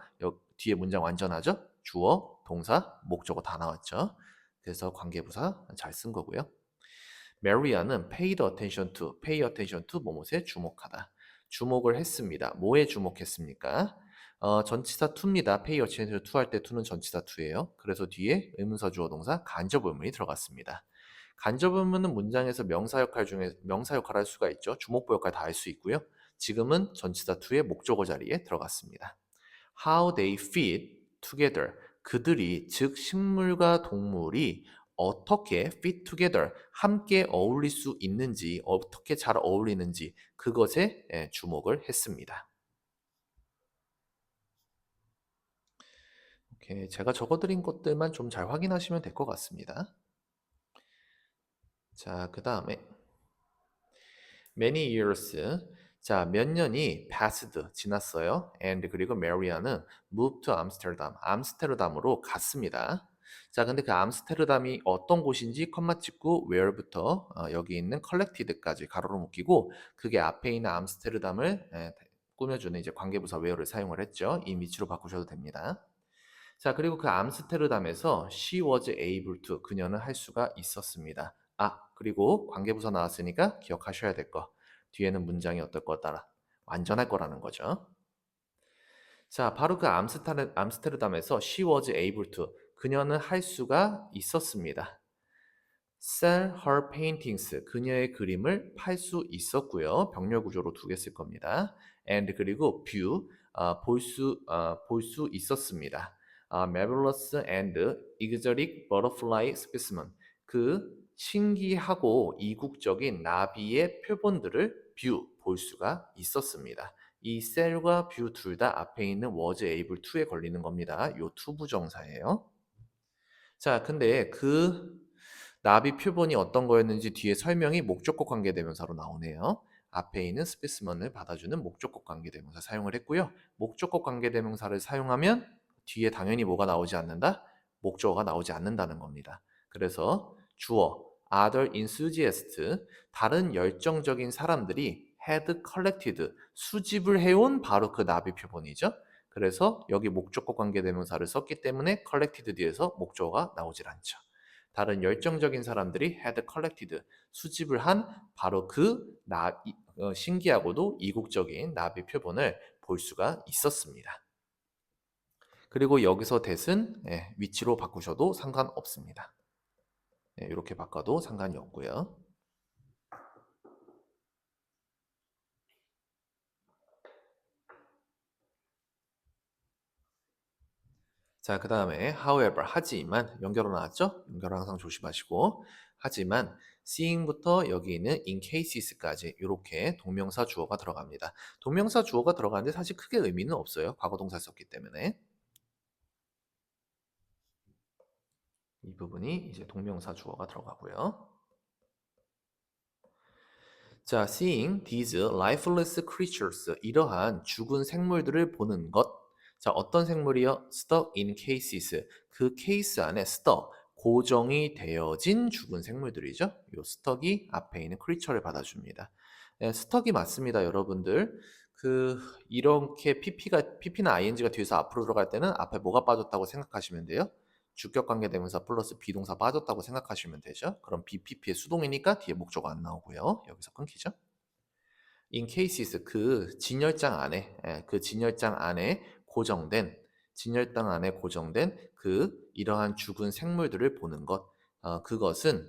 뒤에 문장 완전하죠? 주어, 동사, 목적어 다 나왔죠. 그래서 관계부사 잘 쓴 거고요. Maria는 pay attention to 뭐뭐에 주목하다. 주목을 했습니다. 뭐에 주목했습니까? 전치사 to입니다. pay attention to 할 때 to는 전치사 to예요. 그래서 뒤에 의문사 주어 동사 간접 의문이 들어갔습니다. 간접 의문은 문장에서 명사 역할을 할 수가 있죠. 주목보 역할 다 할 수 있고요. 지금은 전치사 to의 목적어 자리에 들어갔습니다. How they fit together. 그들이 즉 식물과 동물이 어떻게 fit together 함께 어울릴 수 있는지 어떻게 잘 어울리는지 그것에 주목을 했습니다. 오케이, 제가 적어드린 것들만 좀 잘 확인하시면 될 것 같습니다. 자, 그 다음에 many years 자, 몇 년이 passed 지났어요. and 그리고 메리아는 moved to Amsterdam 암스테르담으로 갔습니다. 자, 근데 그 암스테르담이 어떤 곳인지 컴마 찍고 where부터 여기 있는 collected까지 가로로 묶이고 그게 앞에 있는 암스테르담을 꾸며주는 이제 관계부사 where를 사용을 했죠. 이 위치로 바꾸셔도 됩니다. 자, 그리고 그 암스테르담에서 she was able to 그녀는 할 수가 있었습니다. 그리고 관계부사 나왔으니까 기억하셔야 될 거. 뒤에는 문장이 어떨 거다. 완전할 거라는 거죠. 자, 바로 그 암스테르담에서 she was able to 그녀는 할 수가 있었습니다. sell her paintings. 그녀의 그림을 팔 수 있었고요. 병렬 구조로 두 개 쓸 겁니다. and 그리고 view 볼 수 있었습니다. marvelous and exotic butterfly specimen. 그 신기하고 이국적인 나비의 표본들을 view 볼 수가 있었습니다. 이 셀과 뷰 둘 다 앞에 있는 was able to에 걸리는 겁니다. 요 to 부정사예요. 자, 근데 그 나비 표본이 어떤 거였는지 뒤에 설명이 목적격 관계대명사로 나오네요. 앞에 있는 스페시먼을 받아주는 목적격 관계대명사 사용을 했고요. 목적격 관계대명사를 사용하면 뒤에 당연히 뭐가 나오지 않는다? 목적어가 나오지 않는다는 겁니다. 그래서 주어 other enthusiasts 다른 열정적인 사람들이 had collected 수집을 해온 바로 그 나비 표본이죠. 그래서 여기 목적격 관계대명사를 썼기 때문에 collected 뒤에서 목적어가 나오질 않죠. 다른 열정적인 사람들이 had collected 수집을 한 바로 그 신기하고도 이국적인 나비 표본을 볼 수가 있었습니다. 그리고 여기서 that은 위치로 바꾸셔도 상관없습니다. 이렇게 바꿔도 상관이 없고요. 자, 그 다음에 however, 하지만 연결어 나왔죠? 연결어 항상 조심하시고 하지만 seeing부터 여기 있는 in cases까지 이렇게 동명사 주어가 들어갑니다. 동명사 주어가 들어가는데 사실 크게 의미는 없어요. 과거 동사 썼기 때문에. 이 부분이 이제 동명사 주어가 들어가고요. 자, seeing these lifeless creatures 이러한 죽은 생물들을 보는 것. 자, 어떤 생물이요? stuck in cases. 그 케이스 안에 stuck 고정이 되어진 죽은 생물들이죠. 요 stuck이 앞에 있는 creature를 받아줍니다. stuck이 맞습니다, 여러분들. 이렇게 pp나 ing가 뒤에서 앞으로 들어갈 때는 앞에 뭐가 빠졌다고 생각하시면 돼요. 주격 관계 대명사 플러스 비동사 빠졌다고 생각하시면 되죠. 그럼 BPP의 수동이니까 뒤에 목적어 안 나오고요. 여기서 끊기죠. In cases 그 진열장 안에 그 진열장 안에 고정된 진열장 안에 고정된 그 이러한 죽은 생물들을 보는 것 그것은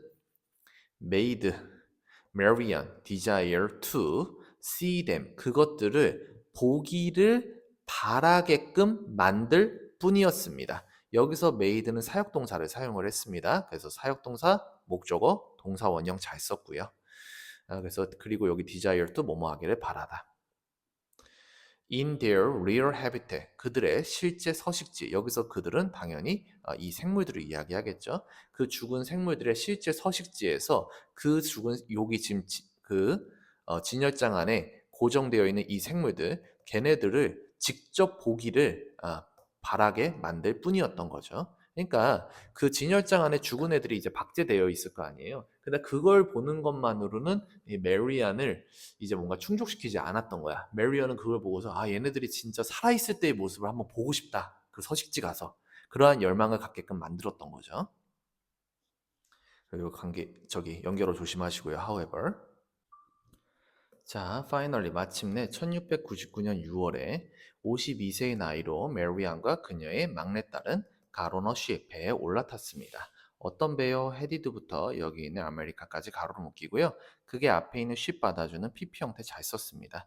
made Marian desire to see them 그것들을 보기를 바라게끔 만들 뿐이었습니다. 여기서 made는 사역동사를 사용을 했습니다. 그래서 사역동사, 목적어, 동사 원형 잘 썼고요. 그래서 그리고 여기 desire to 뭐뭐 하기를 바라다. In their real habitat 그들의 실제 서식지 여기서 그들은 당연히 이 생물들을 이야기하겠죠. 그 죽은 생물들의 실제 서식지에서 그 죽은 여기 지금 진열장 안에 고정되어 있는 이 생물들 걔네들을 직접 보기를 바라게 만들 뿐이었던 거죠. 그러니까 그 진열장 안에 죽은 애들이 이제 박제되어 있을 거 아니에요. 근데 그걸 보는 것만으로는 이 메리안을 이제 뭔가 충족시키지 않았던 거야. 메리언은 그걸 보고서 얘네들이 진짜 살아있을 때의 모습을 한번 보고 싶다. 그 서식지 가서 그러한 열망을 갖게끔 만들었던 거죠. 그리고 연결어 조심하시고요. However, 자, finally 마침내 1699년 6월에 52세의 나이로 메리안과 그녀의 막내딸은 가로너시 배에 올라탔습니다. 어떤 배요? 헤디드부터 여기 있는 아메리카까지 가로로 묶이고요. 그게 앞에 있는 쉽 받아주는 PP 형태 잘 썼습니다.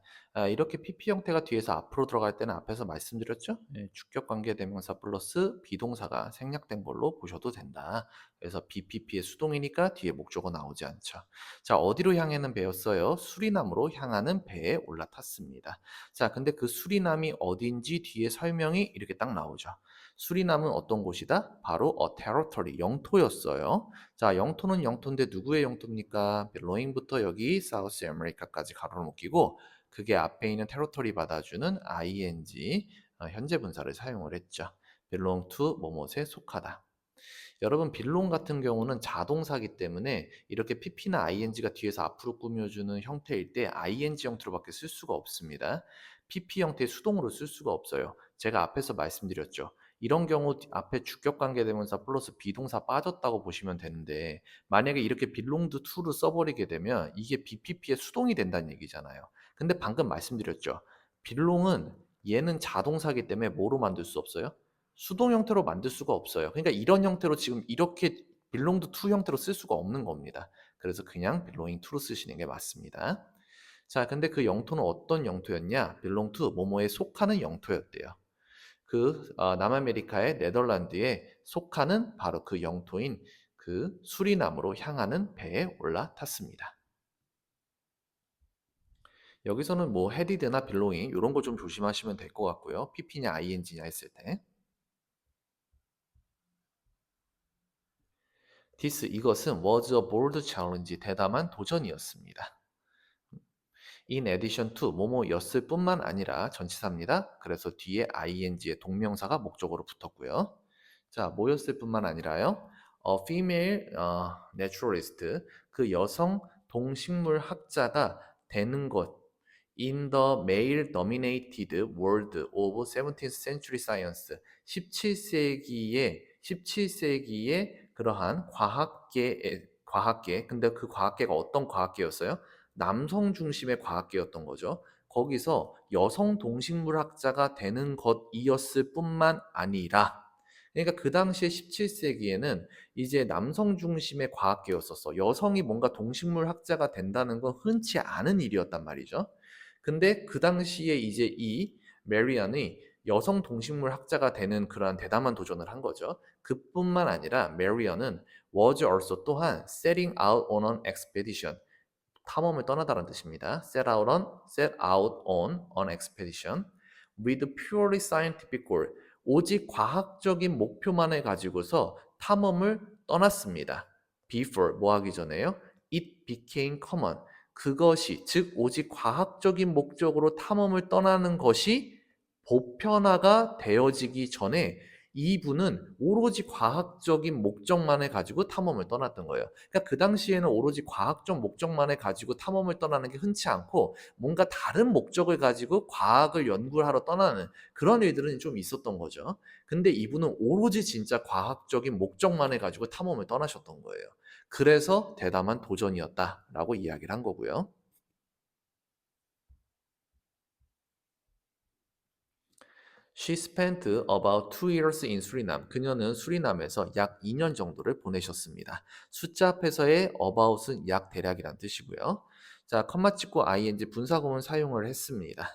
이렇게 PP 형태가 뒤에서 앞으로 들어갈 때는 앞에서 말씀드렸죠? 주격 관계 대명사 플러스 비동사가 생략된 걸로 보셔도 된다. 그래서 BPP의 수동이니까 뒤에 목적어 나오지 않죠. 자, 어디로 향하는 배였어요? 수리남으로 향하는 배에 올라탔습니다. 자, 근데 그 수리남이 어딘지 뒤에 설명이 이렇게 딱 나오죠. 수리남은 어떤 곳이다? 바로 territory, 영토였어요. 자, 영토는 영토인데 누구의 영토입니까? belong부터 여기 사우스 아메리카까지 가로로 묶이고 그게 앞에 있는 territory 받아주는 ing, 현재 분사를 사용을 했죠. belong to 뭐뭐에 속하다. 여러분 빌롱 같은 경우는 자동사기 때문에 이렇게 pp나 ing가 뒤에서 앞으로 꾸며주는 형태일 때 ing 형태로밖에 쓸 수가 없습니다. pp 형태의 수동으로 쓸 수가 없어요. 제가 앞에서 말씀드렸죠. 이런 경우 앞에 주격관계대명사 플러스 비동사 빠졌다고 보시면 되는데 만약에 이렇게 belonged to를 써버리게 되면 이게 BPP의 수동이 된다는 얘기잖아요. 근데 방금 말씀드렸죠. belong은 얘는 자동사기 때문에 뭐로 만들 수 없어요? 수동 형태로 만들 수가 없어요. 그러니까 이런 형태로 지금 이렇게 belong to 형태로 쓸 수가 없는 겁니다. 그래서 그냥 belonging to로 쓰시는 게 맞습니다. 자, 근데 그 영토는 어떤 영토였냐? belong to 뭐뭐에 속하는 영토였대요. 남아메리카의 네덜란드에 속하는 바로 그 영토인 그 수리남으로 향하는 배에 올라탔습니다. 여기서는 뭐 headed나 belonging 이런 거 좀 조심하시면 될 것 같고요. pp냐 ing냐 했을 때. This 이것은 was a bold challenge 대담한 도전이었습니다. In addition to 뭐뭐였을 뿐만 아니라 전치사입니다. 그래서 뒤에 ing의 동명사가 목적으로 붙었고요. 자, 뭐였을 뿐만 아니라요. female naturalist 그 여성 동식물 학자가 되는 것 in the male dominated world of 17th century science 17세기의 그러한 과학계 근데 그 과학계가 어떤 과학계였어요? 남성 중심의 과학계였던 거죠. 거기서 여성 동식물학자가 되는 것이었을 뿐만 아니라 그러니까 그 당시에 17세기에는 이제 남성 중심의 과학계였었어. 여성이 뭔가 동식물학자가 된다는 건 흔치 않은 일이었단 말이죠. 근데 그 당시에 이제 이 메리안이 여성 동식물학자가 되는 그러한 대담한 도전을 한 거죠. 그뿐만 아니라 메리언은 was also 또한 setting out on an expedition 탐험을 떠나다라는 뜻입니다. set out on an expedition with purely scientific goal. 오직 과학적인 목표만을 가지고서 탐험을 떠났습니다. Before 뭐 하기 전에요? It became common. 그것이 즉 오직 과학적인 목적으로 탐험을 떠나는 것이 보편화가 되어지기 전에 이분은 오로지 과학적인 목적만을 가지고 탐험을 떠났던 거예요. 그러니까 그 당시에는 오로지 과학적 목적만을 가지고 탐험을 떠나는 게 흔치 않고 뭔가 다른 목적을 가지고 과학을 연구를 하러 떠나는 그런 일들은 좀 있었던 거죠. 근데 이분은 오로지 진짜 과학적인 목적만을 가지고 탐험을 떠나셨던 거예요. 그래서 대담한 도전이었다라고 이야기를 한 거고요. She spent about 2 years in Suriname. 그녀는 수리남에서 약 2년 정도를 보내셨습니다. 숫자 앞에서의 about은 약 대략이란 뜻이고요. 자, 컴마 찍고 ing 분사구문 사용을 했습니다.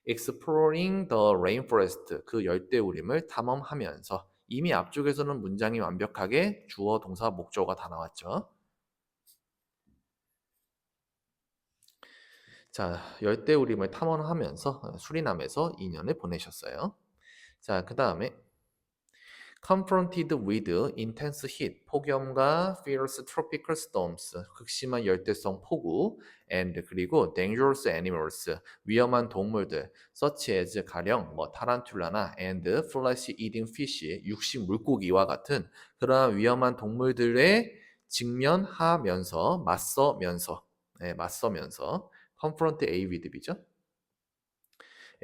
Exploring the rainforest. 그 열대우림을 탐험하면서 이미 앞쪽에서는 문장이 완벽하게 주어, 동사, 목적어가 다 나왔죠. 자, 열대우림을 탐험하면서 수리남에서 2년을 보내셨어요. 자, 그 다음에 confronted with intense heat, 폭염과 fierce tropical storms, 극심한 열대성 폭우, and 그리고 dangerous animals, 위험한 동물들, such as 가령 뭐 타란툴라나 and flesh eating fish, 육식 물고기와 같은 그러한 위험한 동물들에 직면하면서 맞서면서 confront A with B죠.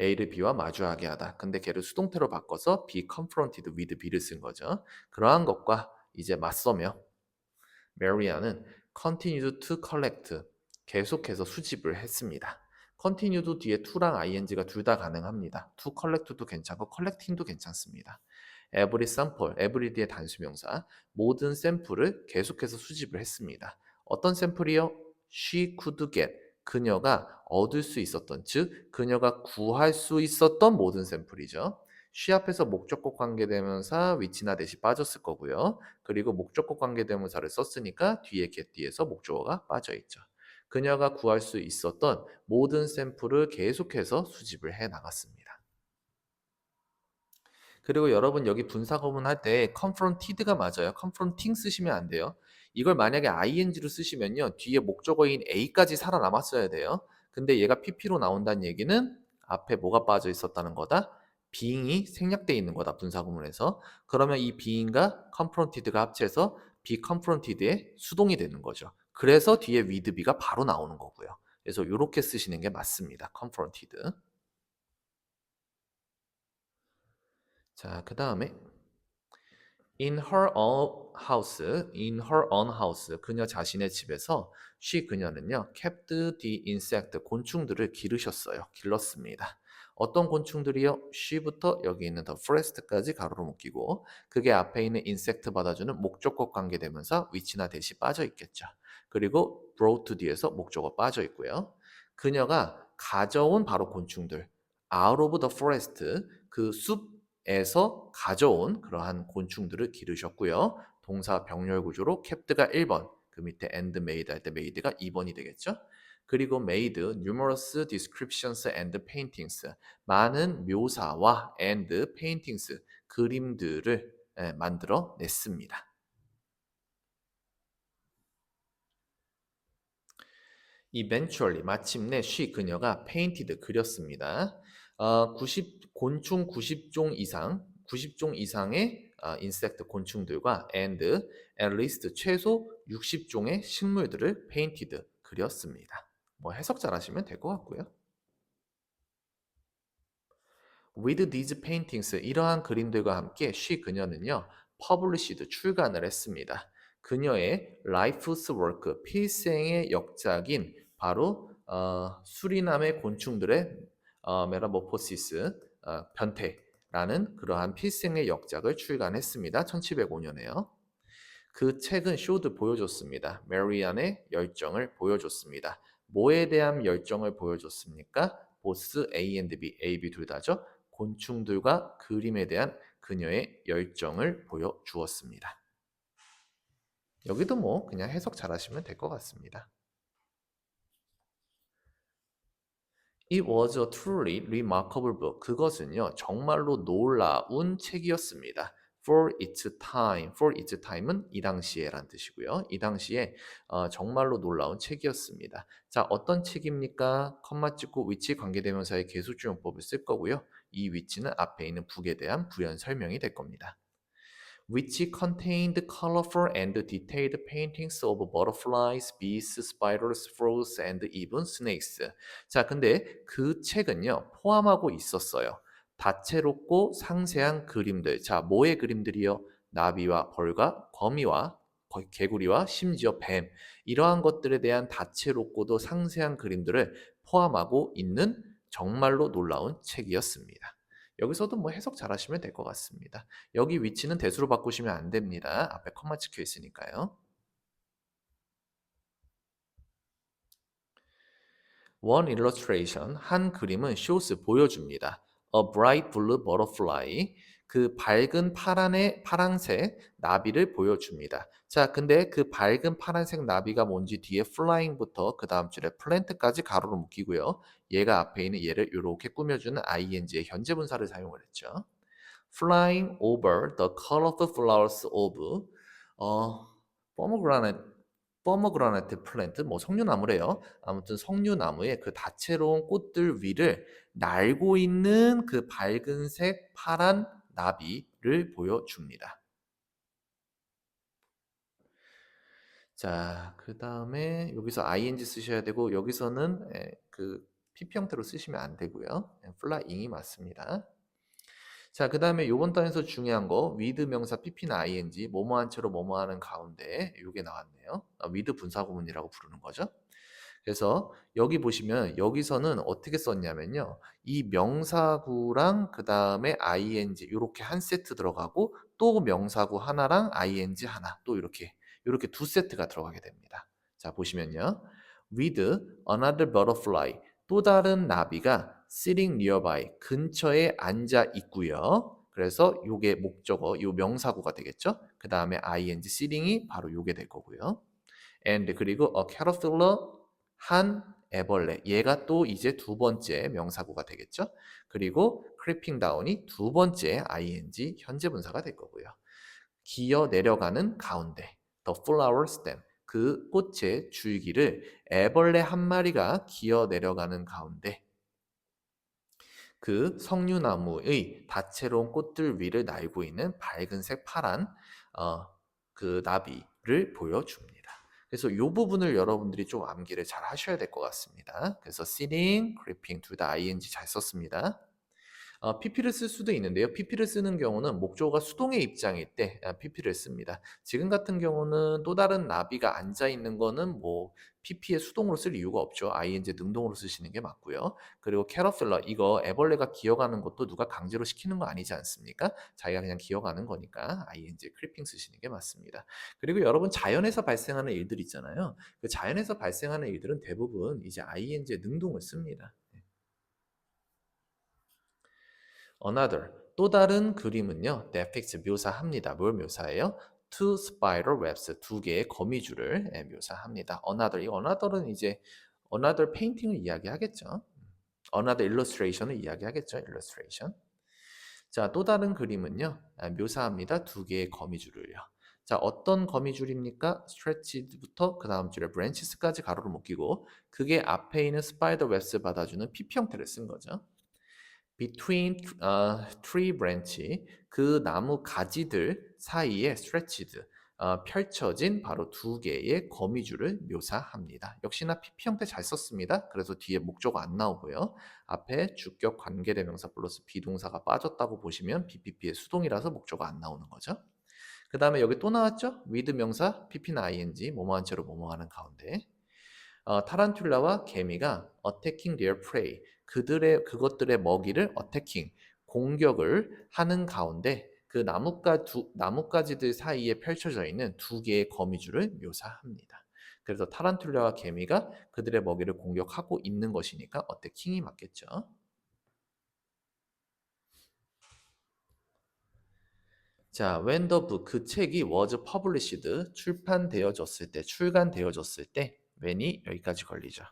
A를 B와 마주하게 하다. 근데 걔를 수동태로 바꿔서 be confronted with B를 쓴 거죠. 그러한 것과 이제 맞서며 메리아는 continued to collect 계속해서 수집을 했습니다. continue도 뒤에 to랑 ing가 둘 다 가능합니다. to collect도 괜찮고 collecting도 괜찮습니다. every sample, every 뒤에 단수명사 모든 샘플을 계속해서 수집을 했습니다. 어떤 샘플이요? She could get 그녀가 얻을 수 있었던 즉 그녀가 구할 수 있었던 모든 샘플이죠. she 앞에서 목적격 관계대명사 위치나 대시 빠졌을 거고요. 그리고 목적격 관계대명사를 썼으니까 뒤에 get 뒤에서 목적어가 빠져 있죠. 그녀가 구할 수 있었던 모든 샘플을 계속해서 수집을 해 나갔습니다. 그리고 여러분 여기 분사구문 할 때 confronted가 맞아요. confronting 쓰시면 안 돼요. 이걸 만약에 ing로 쓰시면요. 뒤에 목적어인 a까지 살아남았어야 돼요. 근데 얘가 pp로 나온다는 얘기는 앞에 뭐가 빠져 있었다는 거다? being이 생략되어 있는 거다. 분사구문에서. 그러면 이 being과 confronted가 합쳐서 be confronted의 수동이 되는 거죠. 그래서 뒤에 with be가 바로 나오는 거고요. 그래서 이렇게 쓰시는 게 맞습니다. confronted. 자, 그 다음에 in her own house, 그녀 자신의 집에서 그녀는요, kept the insect, 곤충들을 기르셨어요. 길렀습니다. 어떤 곤충들이요? she부터 여기 있는 the forest까지 가로로 묶이고 그게 앞에 있는 insect 받아주는 목적격 관계대명사 which나 that이 빠져 있겠죠. 그리고 brought 뒤에서 목적어 빠져 있고요. 그녀가 가져온 바로 곤충들 out of the forest, 그 숲에서 가져온 그러한 곤충들을 기르셨고요. 동사 병렬 구조로 kept가 1번, 그 밑에 and made 할 때 made가 2번이 되겠죠. 그리고 made numerous descriptions and paintings, 많은 묘사와 and paintings, 그림들을 만들어 냈습니다. eventually, 마침내 그녀가 painted, 그렸습니다. 곤충 90종 이상, 90종 이상의 insect, 곤충들과 and at least, 최소 60종의 식물들을 painted, 그렸습니다. 뭐 해석 잘 하시면 될 것 같고요. With these paintings, 이러한 그림들과 함께 그녀는요, published, 출간을 했습니다. 그녀의 life's work, 필생의 역작인 바로 수리남의 곤충들의 메라모포시스, 변태라는 그러한 필생의 역작을 출간했습니다. 1705년에요. 그 책은 쇼드, 보여줬습니다. 메리안의 열정을 보여줬습니다. 뭐에 대한 열정을 보여줬습니까? 보스 A and B, A, B 둘 다죠. 곤충들과 그림에 대한 그녀의 열정을 보여주었습니다. 여기도 뭐 그냥 해석 잘 하시면 될 것 같습니다. It was a truly remarkable book. 그것은요, 정말로 놀라운 책이었습니다. For its time. For its time은 이 당시에란 뜻이고요. 이 당시에 정말로 놀라운 책이었습니다. 자, 어떤 책입니까? 컴마 찍고 위치 관계대명사의 계수주용법을 쓸 거고요. 이 위치는 앞에 있는 북에 대한 부연 설명이 될 겁니다. which contained colorful and detailed paintings of butterflies, bees, spiders, frogs, and even snakes. 자, 근데 그 책은요, 포함하고 있었어요. 다채롭고 상세한 그림들. 자, 뭐의 그림들이요? 나비와 벌과 거미와 개구리와 심지어 뱀. 이러한 것들에 대한 다채롭고도 상세한 그림들을 포함하고 있는 정말로 놀라운 책이었습니다. 여기서도 뭐 해석 잘 하시면 될 것 같습니다. 여기 위치는 대수로 바꾸시면 안 됩니다. 앞에 컴마 찍혀 있으니까요. One illustration, 한 그림은 shows, 보여줍니다. A bright blue butterfly, 그 밝은 파란색 나비를 보여줍니다. 자, 근데 그 밝은 파란색 나비가 뭔지 뒤에 flying부터 그 다음 줄에 plant까지 가로로 묶이고요. 얘가 앞에 있는 얘를 이렇게 꾸며주는 ing의 현재 분사를 사용을 했죠. Flying over the colorful flowers of 어, pomegranate, pomegranate plant, 뭐 석류나무래요. 아무튼 석류나무의 그 다채로운 꽃들 위를 날고 있는 그 밝은색 파란 나비를 보여줍니다. 자, 그 다음에 여기서 ing 쓰셔야 되고 여기서는 그 PP 형태로 쓰시면 안 되고요. flying이 맞습니다. 자, 그 다음에 요번 단에서 중요한 거 with 명사 pp나 ing, 뭐뭐한 채로 뭐뭐하는 가운데 요게 나왔네요. with 분사구문이라고 부르는 거죠. 그래서 여기 보시면 여기서는 어떻게 썼냐면요. 이 명사구랑 그 다음에 ing 이렇게 한 세트 들어가고 또 명사구 하나랑 ing 하나 또 이렇게 두 세트가 들어가게 됩니다. 자, 보시면요. with another butterfly, 또 다른 나비가 sitting nearby, 근처에 앉아 있고요. 그래서 요게 목적어, 요 명사구가 되겠죠. 그 다음에 ing sitting이 바로 요게 될 거고요. and 그리고 a caterpillar, 한 애벌레, 얘가 또 이제 두 번째 명사구가 되겠죠. 그리고 creeping down이 두 번째 ing 현재 분사가 될 거고요. 기어 내려가는 가운데, the flower stem, 그 꽃의 줄기를 애벌레 한 마리가 기어 내려가는 가운데 그 석류나무의 다채로운 꽃들 위를 날고 있는 밝은색 파란 그 나비를 보여줍니다. 그래서 이 부분을 여러분들이 좀 암기를 잘 하셔야 될 것 같습니다. 그래서 sitting, creeping 둘 다 ing 잘 썼습니다. PP를 쓸 수도 있는데요. PP를 쓰는 경우는 목적어가 수동의 입장일 때 PP를 씁니다. 지금 같은 경우는 또 다른 나비가 앉아 있는 거는 뭐 PP의 수동으로 쓸 이유가 없죠. ing 능동으로 쓰시는 게 맞고요. 그리고 캐러필러 이거 애벌레가 기어가는 것도 누가 강제로 시키는 거 아니지 않습니까? 자기가 그냥 기어가는 거니까 ing creeping 쓰시는 게 맞습니다. 그리고 여러분 자연에서 발생하는 일들 있잖아요. 그 자연에서 발생하는 일들은 대부분 이제 ing의 능동을 씁니다. Another 또 다른 그림은요. depicts 묘사합니다. 뭘 묘사해요? Two spider webs 두 개의 거미줄을 묘사합니다. Another 이 another는 이제 another painting을 이야기하겠죠. Another illustration을 이야기하겠죠. illustration. 자, 또 다른 그림은요. 묘사합니다. 두 개의 거미줄을요. 자, 어떤 거미줄입니까? stretched부터 그 다음 줄에 branches까지 가로로 묶이고 그게 앞에 있는 spider webs 받아주는 PP 형태를 쓴 거죠. Between tree branch 그 나무 가지들 사이에 stretched 펼쳐진 바로 두 개의 거미줄을 묘사합니다. 역시나 PP 형태 잘 썼습니다. 그래서 뒤에 목적어 안 나오고요. 앞에 주격 관계대명사 플러스 비동사가 빠졌다고 보시면 BPP의 수동이라서 목적어 안 나오는 거죠. 그 다음에 여기 또 나왔죠? with 명사 PP나 ing 뭐뭐한 채로 뭐뭐하는 가운데 타란툴라와 개미가 attacking their prey 그것들의 먹이를 attacking 공격을 하는 가운데 그 나뭇가지들 사이에 펼쳐져 있는 두 개의 거미줄을 묘사합니다. 그래서 타란툴라와 개미가 그들의 먹이를 공격하고 있는 것이니까 attacking이 맞겠죠. 자, when the book 그 책이 was published 출간되어졌을 때 when이 여기까지 걸리죠.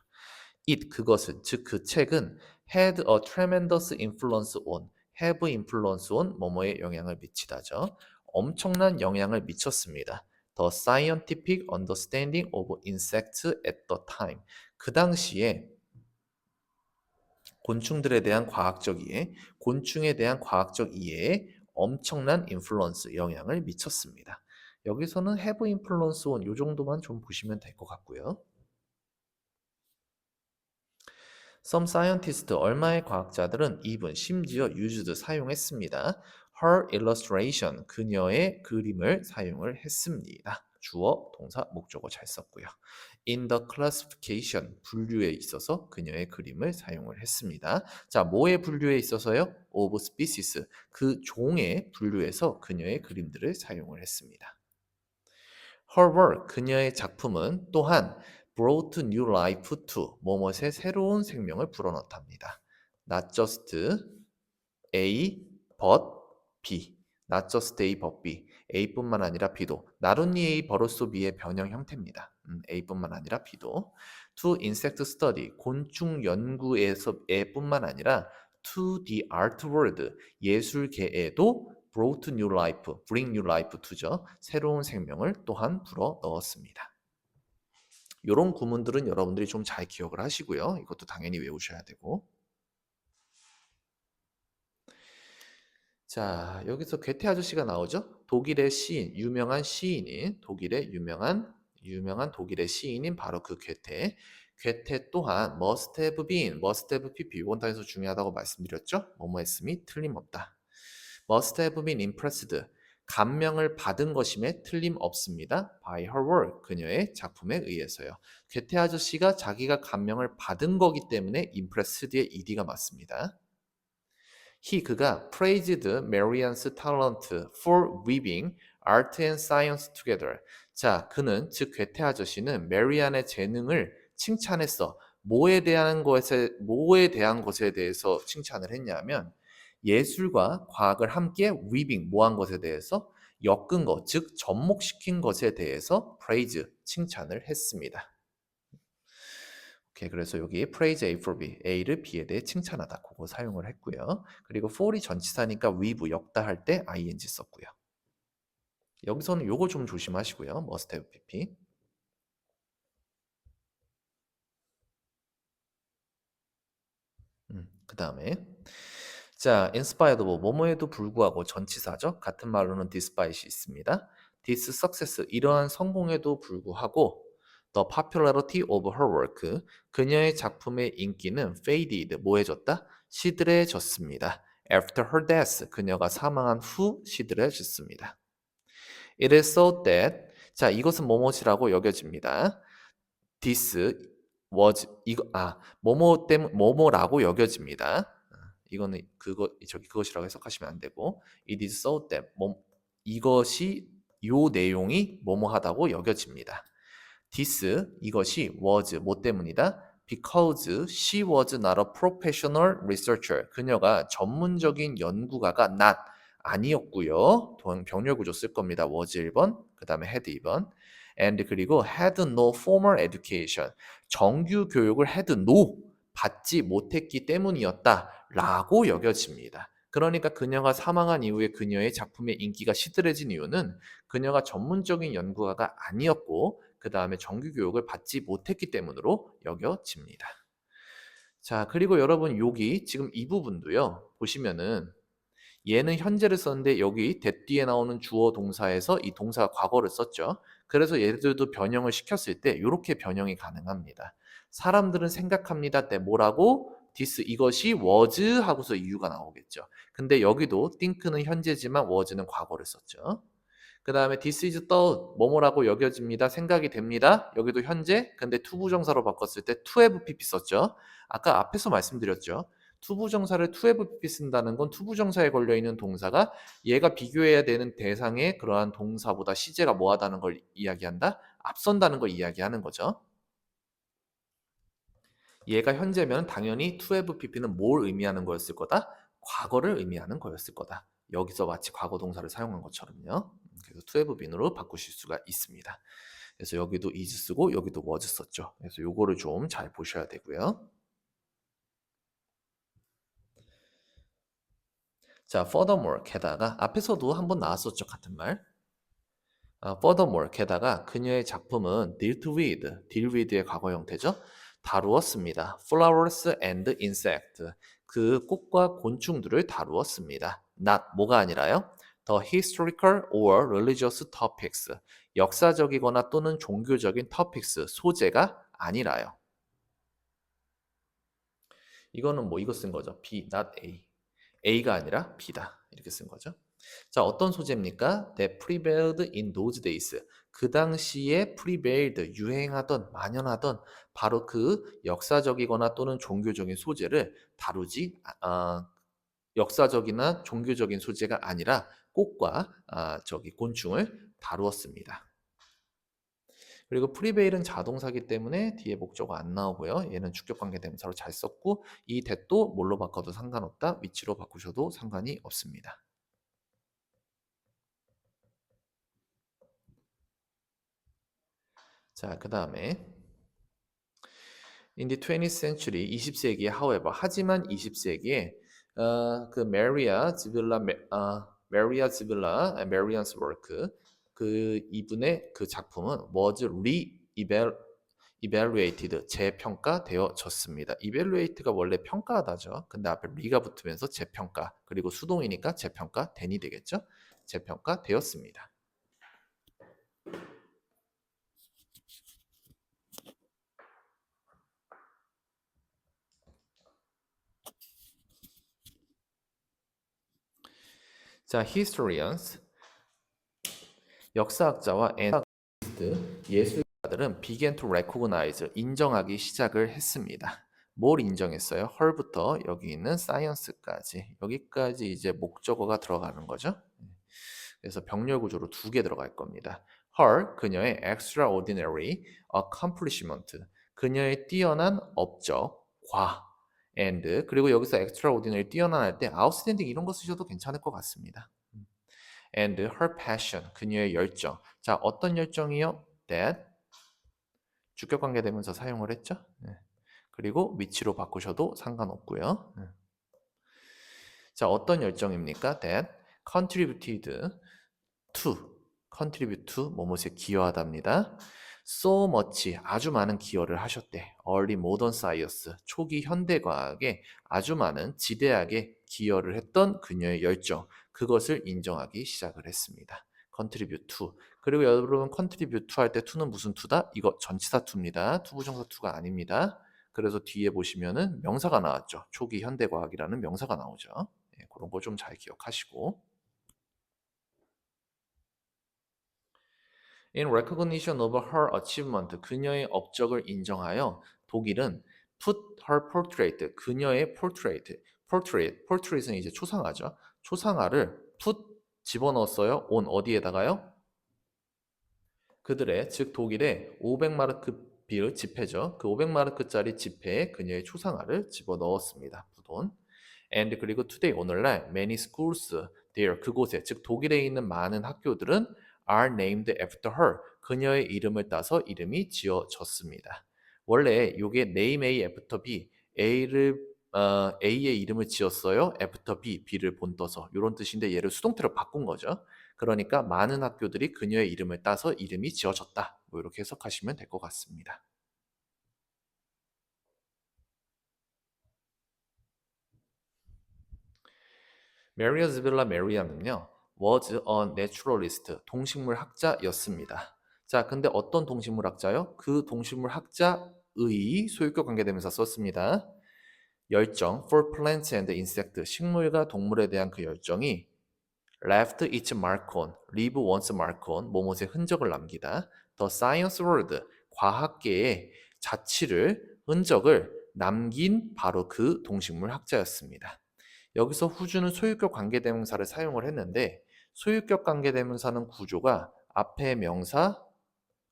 it 그것은 즉 그 책은 had a tremendous influence on have influence on 뭐뭐에 영향을 미치다죠. 엄청난 영향을 미쳤습니다. The scientific understanding of insects at the time 그 당시에 곤충에 대한 과학적 이해에 엄청난 인플루언스, 영향을 미쳤습니다. 여기서는 have influence on 요 정도만 좀 보시면 될 것 같고요. Some scientists, 얼마의 과학자들은 even 심지어 used 사용했습니다. Her illustration, 그녀의 그림을 사용을 했습니다. 주어, 동사, 목적어 잘 썼고요. In the classification, 분류에 있어서 그녀의 그림을 사용을 했습니다. 자, 뭐의 분류에 있어서요? Of species, 그 종의 분류에서 그녀의 그림들을 사용을 했습니다. Her work, 그녀의 작품은 또한 brought new life to, 뭐뭇에 새로운 생명을 불어넣답니다. Not just A, but B. Not just A, but B. A뿐만 아니라 B도. Not only A, but also B의 변형 형태입니다. A뿐만 아니라 B도. To insect study, 곤충 연구에서뿐만 아니라 to the art world, 예술계에도 brought new life, bring new life to죠. 새로운 생명을 또한 불어 넣었습니다. 이런 구문들은 여러분들이 좀 잘 기억을 하시고요. 이것도 당연히 외우셔야 되고. 자, 여기서 괴테 아저씨가 나오죠? 독일의 시인, 독일의 유명한 독일의 시인인 바로 그 괴테. 괴테 또한 must have been, must have pp 이번 단에서 중요하다고 말씀드렸죠? 뭐뭐 했음이 틀림없다. must have been impressed. 감명을 받은 것임에 틀림없습니다. by her work. 그녀의 작품에 의해서요. 괴테 아저씨가 자기가 감명을 받은 거기 때문에 impressed의 ed가 맞습니다. 그가 praised Marianne's talent for weaving art and science together. 자, 그는 즉 괴테 아저씨는 메리안의 재능을 칭찬했어. 뭐에 대한 것에 대해서 칭찬을 했냐면 예술과 과학을 함께 weaving 뭐한 것에 대해서 엮은 것, 즉 접목시킨 것에 대해서 praise 칭찬을 했습니다. 오케이, 그래서 여기 praise A for B, A를 B에 대해 칭찬하다 그거 사용을 했고요. 그리고 for이 전치사니까 weave 엮다 할 때 ing 썼고요. 여기서는 요거 좀 조심하시고요. must have pp. 그 다음에 자, inspired 뭐뭐에도 불구하고 전치사죠. 같은 말로는 despite이 있습니다. this success 이러한 성공에도 불구하고 the popularity of her work 그녀의 작품의 인기는 faded 뭐해졌다? 시들해졌습니다. after her death. 그녀가 사망한 후 시들해졌습니다. It is so that 자, 이것은 뭐뭐시라고 여겨집니다. This was 뭐뭐 때문 뭐뭐라고 여겨집니다. 이거는 그것이라고 해석하시면 안 되고 it is so that 이것이 요 내용이 뭐뭐하다고 여겨집니다. This 이것이 was 뭐 때문이다? Because she was not a professional researcher. 그녀가 전문적인 연구가가 not 아니었고요. 병렬 구조 쓸 겁니다. was 1번, 그 다음에 had 2번. and 그리고 had no formal education. 정규 교육을 had no 받지 못했기 때문이었다 라고 여겨집니다. 그러니까 그녀가 사망한 이후에 그녀의 작품의 인기가 시들해진 이유는 그녀가 전문적인 연구가가 아니었고 그 다음에 정규 교육을 받지 못했기 때문으로 여겨집니다. 자, 그리고 여러분 여기 지금 이 부분도요. 보시면은 얘는 현재를 썼는데 여기 that 뒤에 나오는 주어 동사에서 이 동사가 과거를 썼죠. 그래서 얘들도 변형을 시켰을 때 이렇게 변형이 가능합니다. 사람들은 생각합니다 때 뭐라고? this 이것이 was 하고서 이유가 나오겠죠. 근데 여기도 think는 현재지만 was는 과거를 썼죠. 그 다음에 this is thought 뭐뭐라고 여겨집니다. 생각이 됩니다. 여기도 현재 근데 투부정사로 바꿨을 때 to have pp 썼죠. 아까 앞에서 말씀드렸죠. 투부정사를 to have pp 쓴다는 건 투부정사에 걸려있는 동사가 얘가 비교해야 되는 대상의 그러한 동사보다 시제가 뭐하다는 걸 이야기한다? 앞선다는 걸 이야기하는 거죠. 얘가 현재면 당연히 to have pp는 뭘 의미하는 거였을 거다? 과거를 의미하는 거였을 거다. 여기서 마치 과거 동사를 사용한 것처럼요. 그래서 to have been으로 바꾸실 수가 있습니다. 그래서 여기도 is 쓰고 여기도 was 썼죠. 그래서 요거를 좀 잘 보셔야 되고요. 자, furthermore 게다가 앞에서도 한번 나왔었죠. 같은 말. furthermore 게다가 그녀의 작품은 deal with의 과거 형태죠. 다루었습니다. flowers and insect 그 꽃과 곤충들을 다루었습니다. not 뭐가 아니라요? the historical or religious topics 역사적이거나 또는 종교적인 topics 소재가 아니라요. 이거는 뭐 이거 쓴 거죠. B, not A. A가 아니라 B다. 이렇게 쓴 거죠. 자, 어떤 소재입니까? That prevailed in those days. 그 당시에 prevailed, 유행하던, 만연하던 바로 그 역사적이거나 또는 종교적인 소재를 다루지, 역사적이나 종교적인 소재가 아니라 꽃과 곤충을 다루었습니다. 그리고 prevail은 자동사기 때문에 뒤에 목적어 안 나오고요. 얘는 주격관계 대명사로 잘 썼고 이 that도 뭘로 바꿔도 상관없다. 위치로 바꾸셔도 상관이 없습니다. 자, 그 다음에 In the 20th century, 20세기에 however, 하지만 20세기에 그 메리아 지빌라, 메리안스 워크 그 이분의 그 작품은 was evaluated, 재평가되어졌습니다. evaluate가 원래 평가하다죠. 근데 앞에 re가 붙으면서 재평가, 그리고 수동이니까 재평가된이 되겠죠. 재평가되었습니다. 자, historians, 역사학자와 예술가들은 began to recognize, 인정하기 시작을 했습니다. 뭘 인정했어요? her부터 여기 있는 science까지, 여기까지 이제 목적어가 들어가는 거죠. 그래서 병렬 구조로 2개 들어갈 겁니다. her, 그녀의 extraordinary accomplishment, 그녀의 뛰어난 업적, 과, and, 그리고 여기서 extraordinary 뛰어난 할 때 outstanding 이런 거 쓰셔도 괜찮을 것 같습니다. and her passion, 그녀의 열정. 자, 어떤 열정이요? that, 주격관계 되면서 사용을 했죠. 그리고 위치로 바꾸셔도 상관없고요. 자, 어떤 열정입니까? that contributed contribute to 뭐뭐에 기여하답니다. so much 아주 많은 기여를 하셨대. early modern science 초기 현대과학에 아주 많은 지대하게 기여를 했던 그녀의 열정 그것을 인정하기 시작을 했습니다. contribute to 그리고 여러분 contribute to 할 때 to는 무슨 to다? 이거 전치사 to입니다. 투부정사 to가 아닙니다. 그래서 뒤에 보시면은 명사가 나왔죠. 초기 현대과학이라는 명사가 나오죠. 그런 거 좀 잘 기억하시고. In recognition of her achievement, 그녀의 업적을 인정하여 독일은 put her portrait, 그녀의 portrait은 이제 초상화죠. 초상화를 put 집어넣었어요. on 어디에다가요? 그들의, 즉 독일의 500마르크 비의 지폐죠. 그 500마르크짜리 지폐에 그녀의 초상화를 집어넣었습니다. 부돈. And 그리고 today 오늘날 many schools there 그곳에 즉 독일에 있는 많은 학교들은 are named after her 그녀의 이름을 따서 이름이 지어졌습니다. 원래 요게 name A after B A의 이름을 지었어요. after B, B를 본떠서 이런 뜻인데 얘를 수동태로 바꾼 거죠. 그러니까 많은 학교들이 그녀의 이름을 따서 이름이 지어졌다. 뭐 이렇게 해석하시면 될 것 같습니다. 메리아 즈빌라 메리아는요. was a naturalist, 동식물 학자였습니다. 자, 근데 어떤 동식물 학자요? 그 동식물 학자의 소유격 관계대명사 썼습니다. 열정, for plants and insect, 식물과 동물에 대한 그 열정이 left its mark on, leave one's mark on, 뭐뭇의 흔적을 남기다. The science world, 과학계의 자취를, 흔적을 남긴 바로 그 동식물 학자였습니다. 여기서 후주는 소유격 관계대명사를 사용을 했는데 소유격 관계대명사는 구조가 앞에 명사,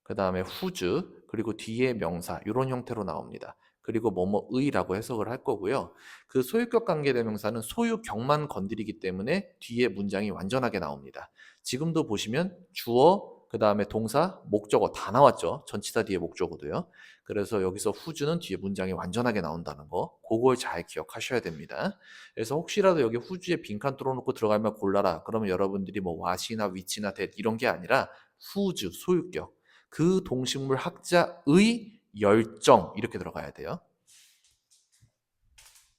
그 다음에 후즈, 그리고 뒤에 명사 이런 형태로 나옵니다. 그리고 뭐뭐의라고 해석을 할 거고요. 그 소유격 관계대명사는 소유격만 건드리기 때문에 뒤에 문장이 완전하게 나옵니다. 지금도 보시면 주어, 그 다음에 동사, 목적어 다 나왔죠. 전치사 뒤에 목적어도요. 그래서 여기서 후즈는 뒤에 문장이 완전하게 나온다는 거, 그걸 잘 기억하셔야 됩니다. 그래서 혹시라도 여기 후즈에 빈칸 뚫어놓고 들어가면 골라라. 그러면 여러분들이 뭐 what이나 which나 that 이런 게 아니라 후즈, 소유격. 그 동식물 학자의 열정 이렇게 들어가야 돼요.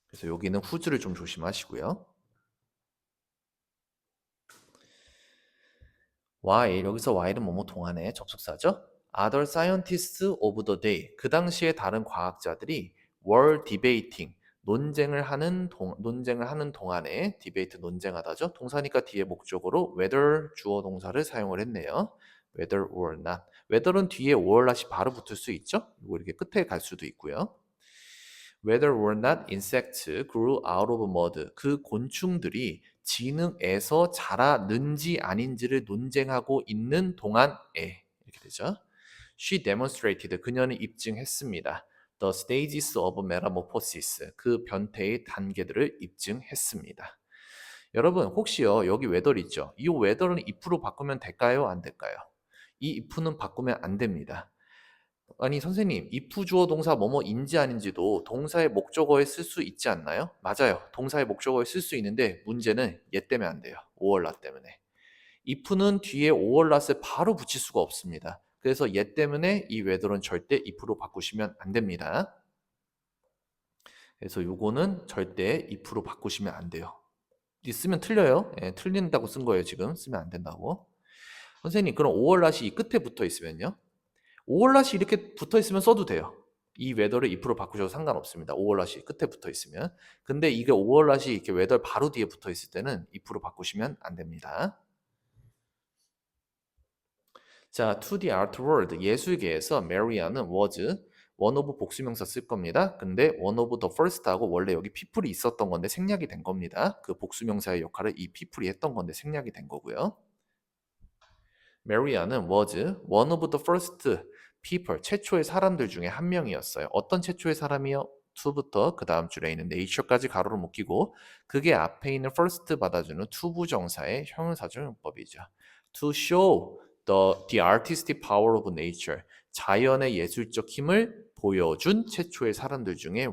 그래서 여기는 후즈를 좀 조심하시고요. while 여기서 while은 뭐뭐 동안의 접속사죠. Other scientists of the day 그 당시에 다른 과학자들이 were debating 논쟁을 하는 동안에 debate 논쟁하다죠. 동사니까 뒤에 목적으로 whether 주어 동사를 사용을 했네요. whether or not. whether은 뒤에 or not이 바로 붙을 수 있죠. 이거 이렇게 끝에 갈 수도 있고요. whether or not insects grew out of mud. 그 곤충들이 진흙에서 자라는지 아닌지를 논쟁하고 있는 동안에 이렇게 되죠. She demonstrated. 그녀는 입증했습니다. The stages of metamorphosis. 그 변태의 단계들을 입증했습니다. 여러분 혹시요 여기 whether 있죠? 이 whether는 if로 바꾸면 될까요? 안 될까요? 이 if는 바꾸면 안 됩니다. 아니 선생님 if 주어 동사 뭐뭐인지 아닌지도 동사의 목적어에 쓸 수 있지 않나요? 맞아요. 동사의 목적어에 쓸 수 있는데 문제는 얘 때문에 안 돼요. or not 때문에. if는 뒤에 or not을 바로 붙일 수가 없습니다. 그래서 얘 때문에 이 whether는 절대 if로 바꾸시면 안 됩니다. 그래서 요거는 절대 if로 바꾸시면 안 돼요. 쓰면 틀려요. 예, 틀린다고 쓴 거예요 지금. 쓰면 안 된다고. 선생님 그럼 or not이 이 끝에 붙어 있으면요? 오월낫이 이렇게 붙어 있으면 써도 돼요. 이 웨더를 if로 바꾸셔도 상관없습니다. 오월낫이 끝에 붙어 있으면. 근데 이게 오월낫이 이렇게 웨더 바로 뒤에 붙어 있을 때는 if로 바꾸시면 안 됩니다. 자, to the art world 예술계에서 Maria는 was one of 복수명사 쓸 겁니다. 근데 one of the first하고 원래 여기 people이 있었던 건데 생략이 된 겁니다. 그 복수명사의 역할을 이 people이 했던 건데 생략이 된 거고요. Maria는 was one of the first people, 최초의 사람들 중에 한 명이었어요. 어떤 최초의 사람이요? to부터 그 다음 줄에 있는 nature까지 가로로 묶이고 그게 앞에 있는 first 받아주는 to 부정사의 형용사적 용법이죠. To show the artistic power of nature, 자연의 예술적 힘을 보여준 최초의 사람들 중에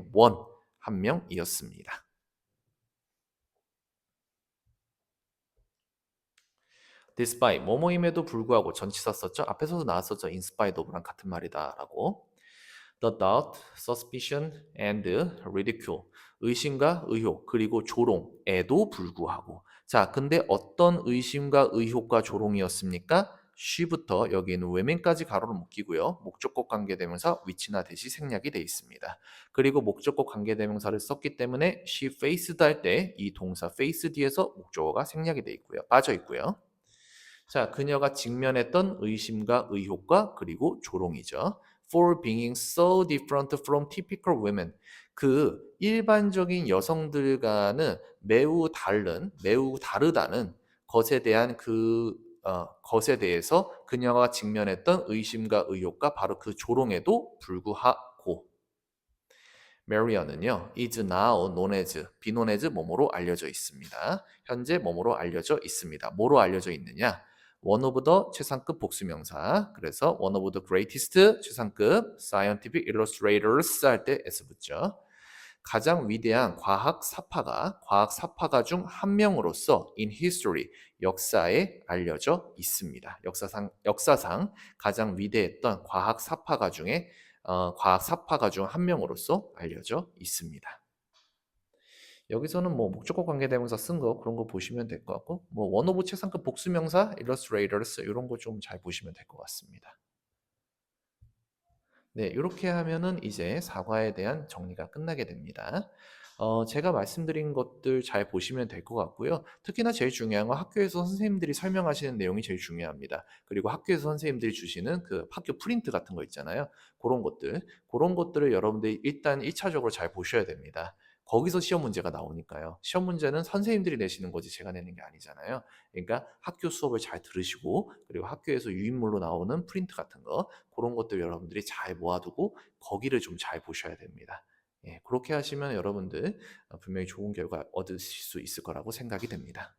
한 명이었습니다. despite 뭐뭐임에도 불구하고 전치사 썼죠. 앞에서도 나왔었죠. in spite of랑 같은 말이다라고. The doubt, suspicion, and ridicule. 의심과 의혹 그리고 조롱에도 불구하고. 자, 근데 어떤 의심과 의혹과 조롱이었습니까? she부터 여기 있는 women까지 가로로 묶이고요. 목적격 관계대명사 which나 대시 생략이 되어 있습니다. 그리고 목적격 관계대명사를 썼기 때문에 she faced 할 때 이 동사 face 뒤에서 목적어가 생략이 되어 있고요. 빠져 있고요. 자, 그녀가 직면했던 의심과 의혹과 그리고 조롱이죠. For being so different from typical women. 그 일반적인 여성들과는 매우 다르다는 것에 대한 것에 대해서 그녀가 직면했던 의심과 의혹과 바로 그 조롱에도 불구하고 메리언은요, is now known as, be known as 뭐뭐로 알려져 있습니다. 현재 뭐뭐로 알려져 있습니다. 뭐로 알려져 있느냐? one of the 최상급 복수명사. 그래서 one of the greatest 최상급 scientific illustrators 할 때 s 붙죠. 가장 위대한 과학 사파가 중 한 명으로서 in history 역사에 알려져 있습니다. 역사상 가장 위대했던 과학 사파가 중 한 명으로서 알려져 있습니다. 여기서는 뭐 목적어 관계대명사 쓴 거 그런 거 보시면 될 것 같고 뭐 원오브 최상급 복수명사 illustrators 이런 거 좀 잘 보시면 될 것 같습니다. 네, 이렇게 하면은 이제 사과에 대한 정리가 끝나게 됩니다. 제가 말씀드린 것들 잘 보시면 될 것 같고요. 특히나 제일 중요한 건 학교에서 선생님들이 설명하시는 내용이 제일 중요합니다. 그리고 학교에서 선생님들이 주시는 그 학교 프린트 같은 거 있잖아요. 그런 것들을 여러분들이 일단 1차적으로 잘 보셔야 됩니다. 거기서 시험 문제가 나오니까요. 시험 문제는 선생님들이 내시는 거지 제가 내는 게 아니잖아요. 그러니까 학교 수업을 잘 들으시고 그리고 학교에서 유인물로 나오는 프린트 같은 거 그런 것들 여러분들이 잘 모아두고 거기를 좀 잘 보셔야 됩니다. 예, 그렇게 하시면 여러분들 분명히 좋은 결과 얻으실 수 있을 거라고 생각이 됩니다.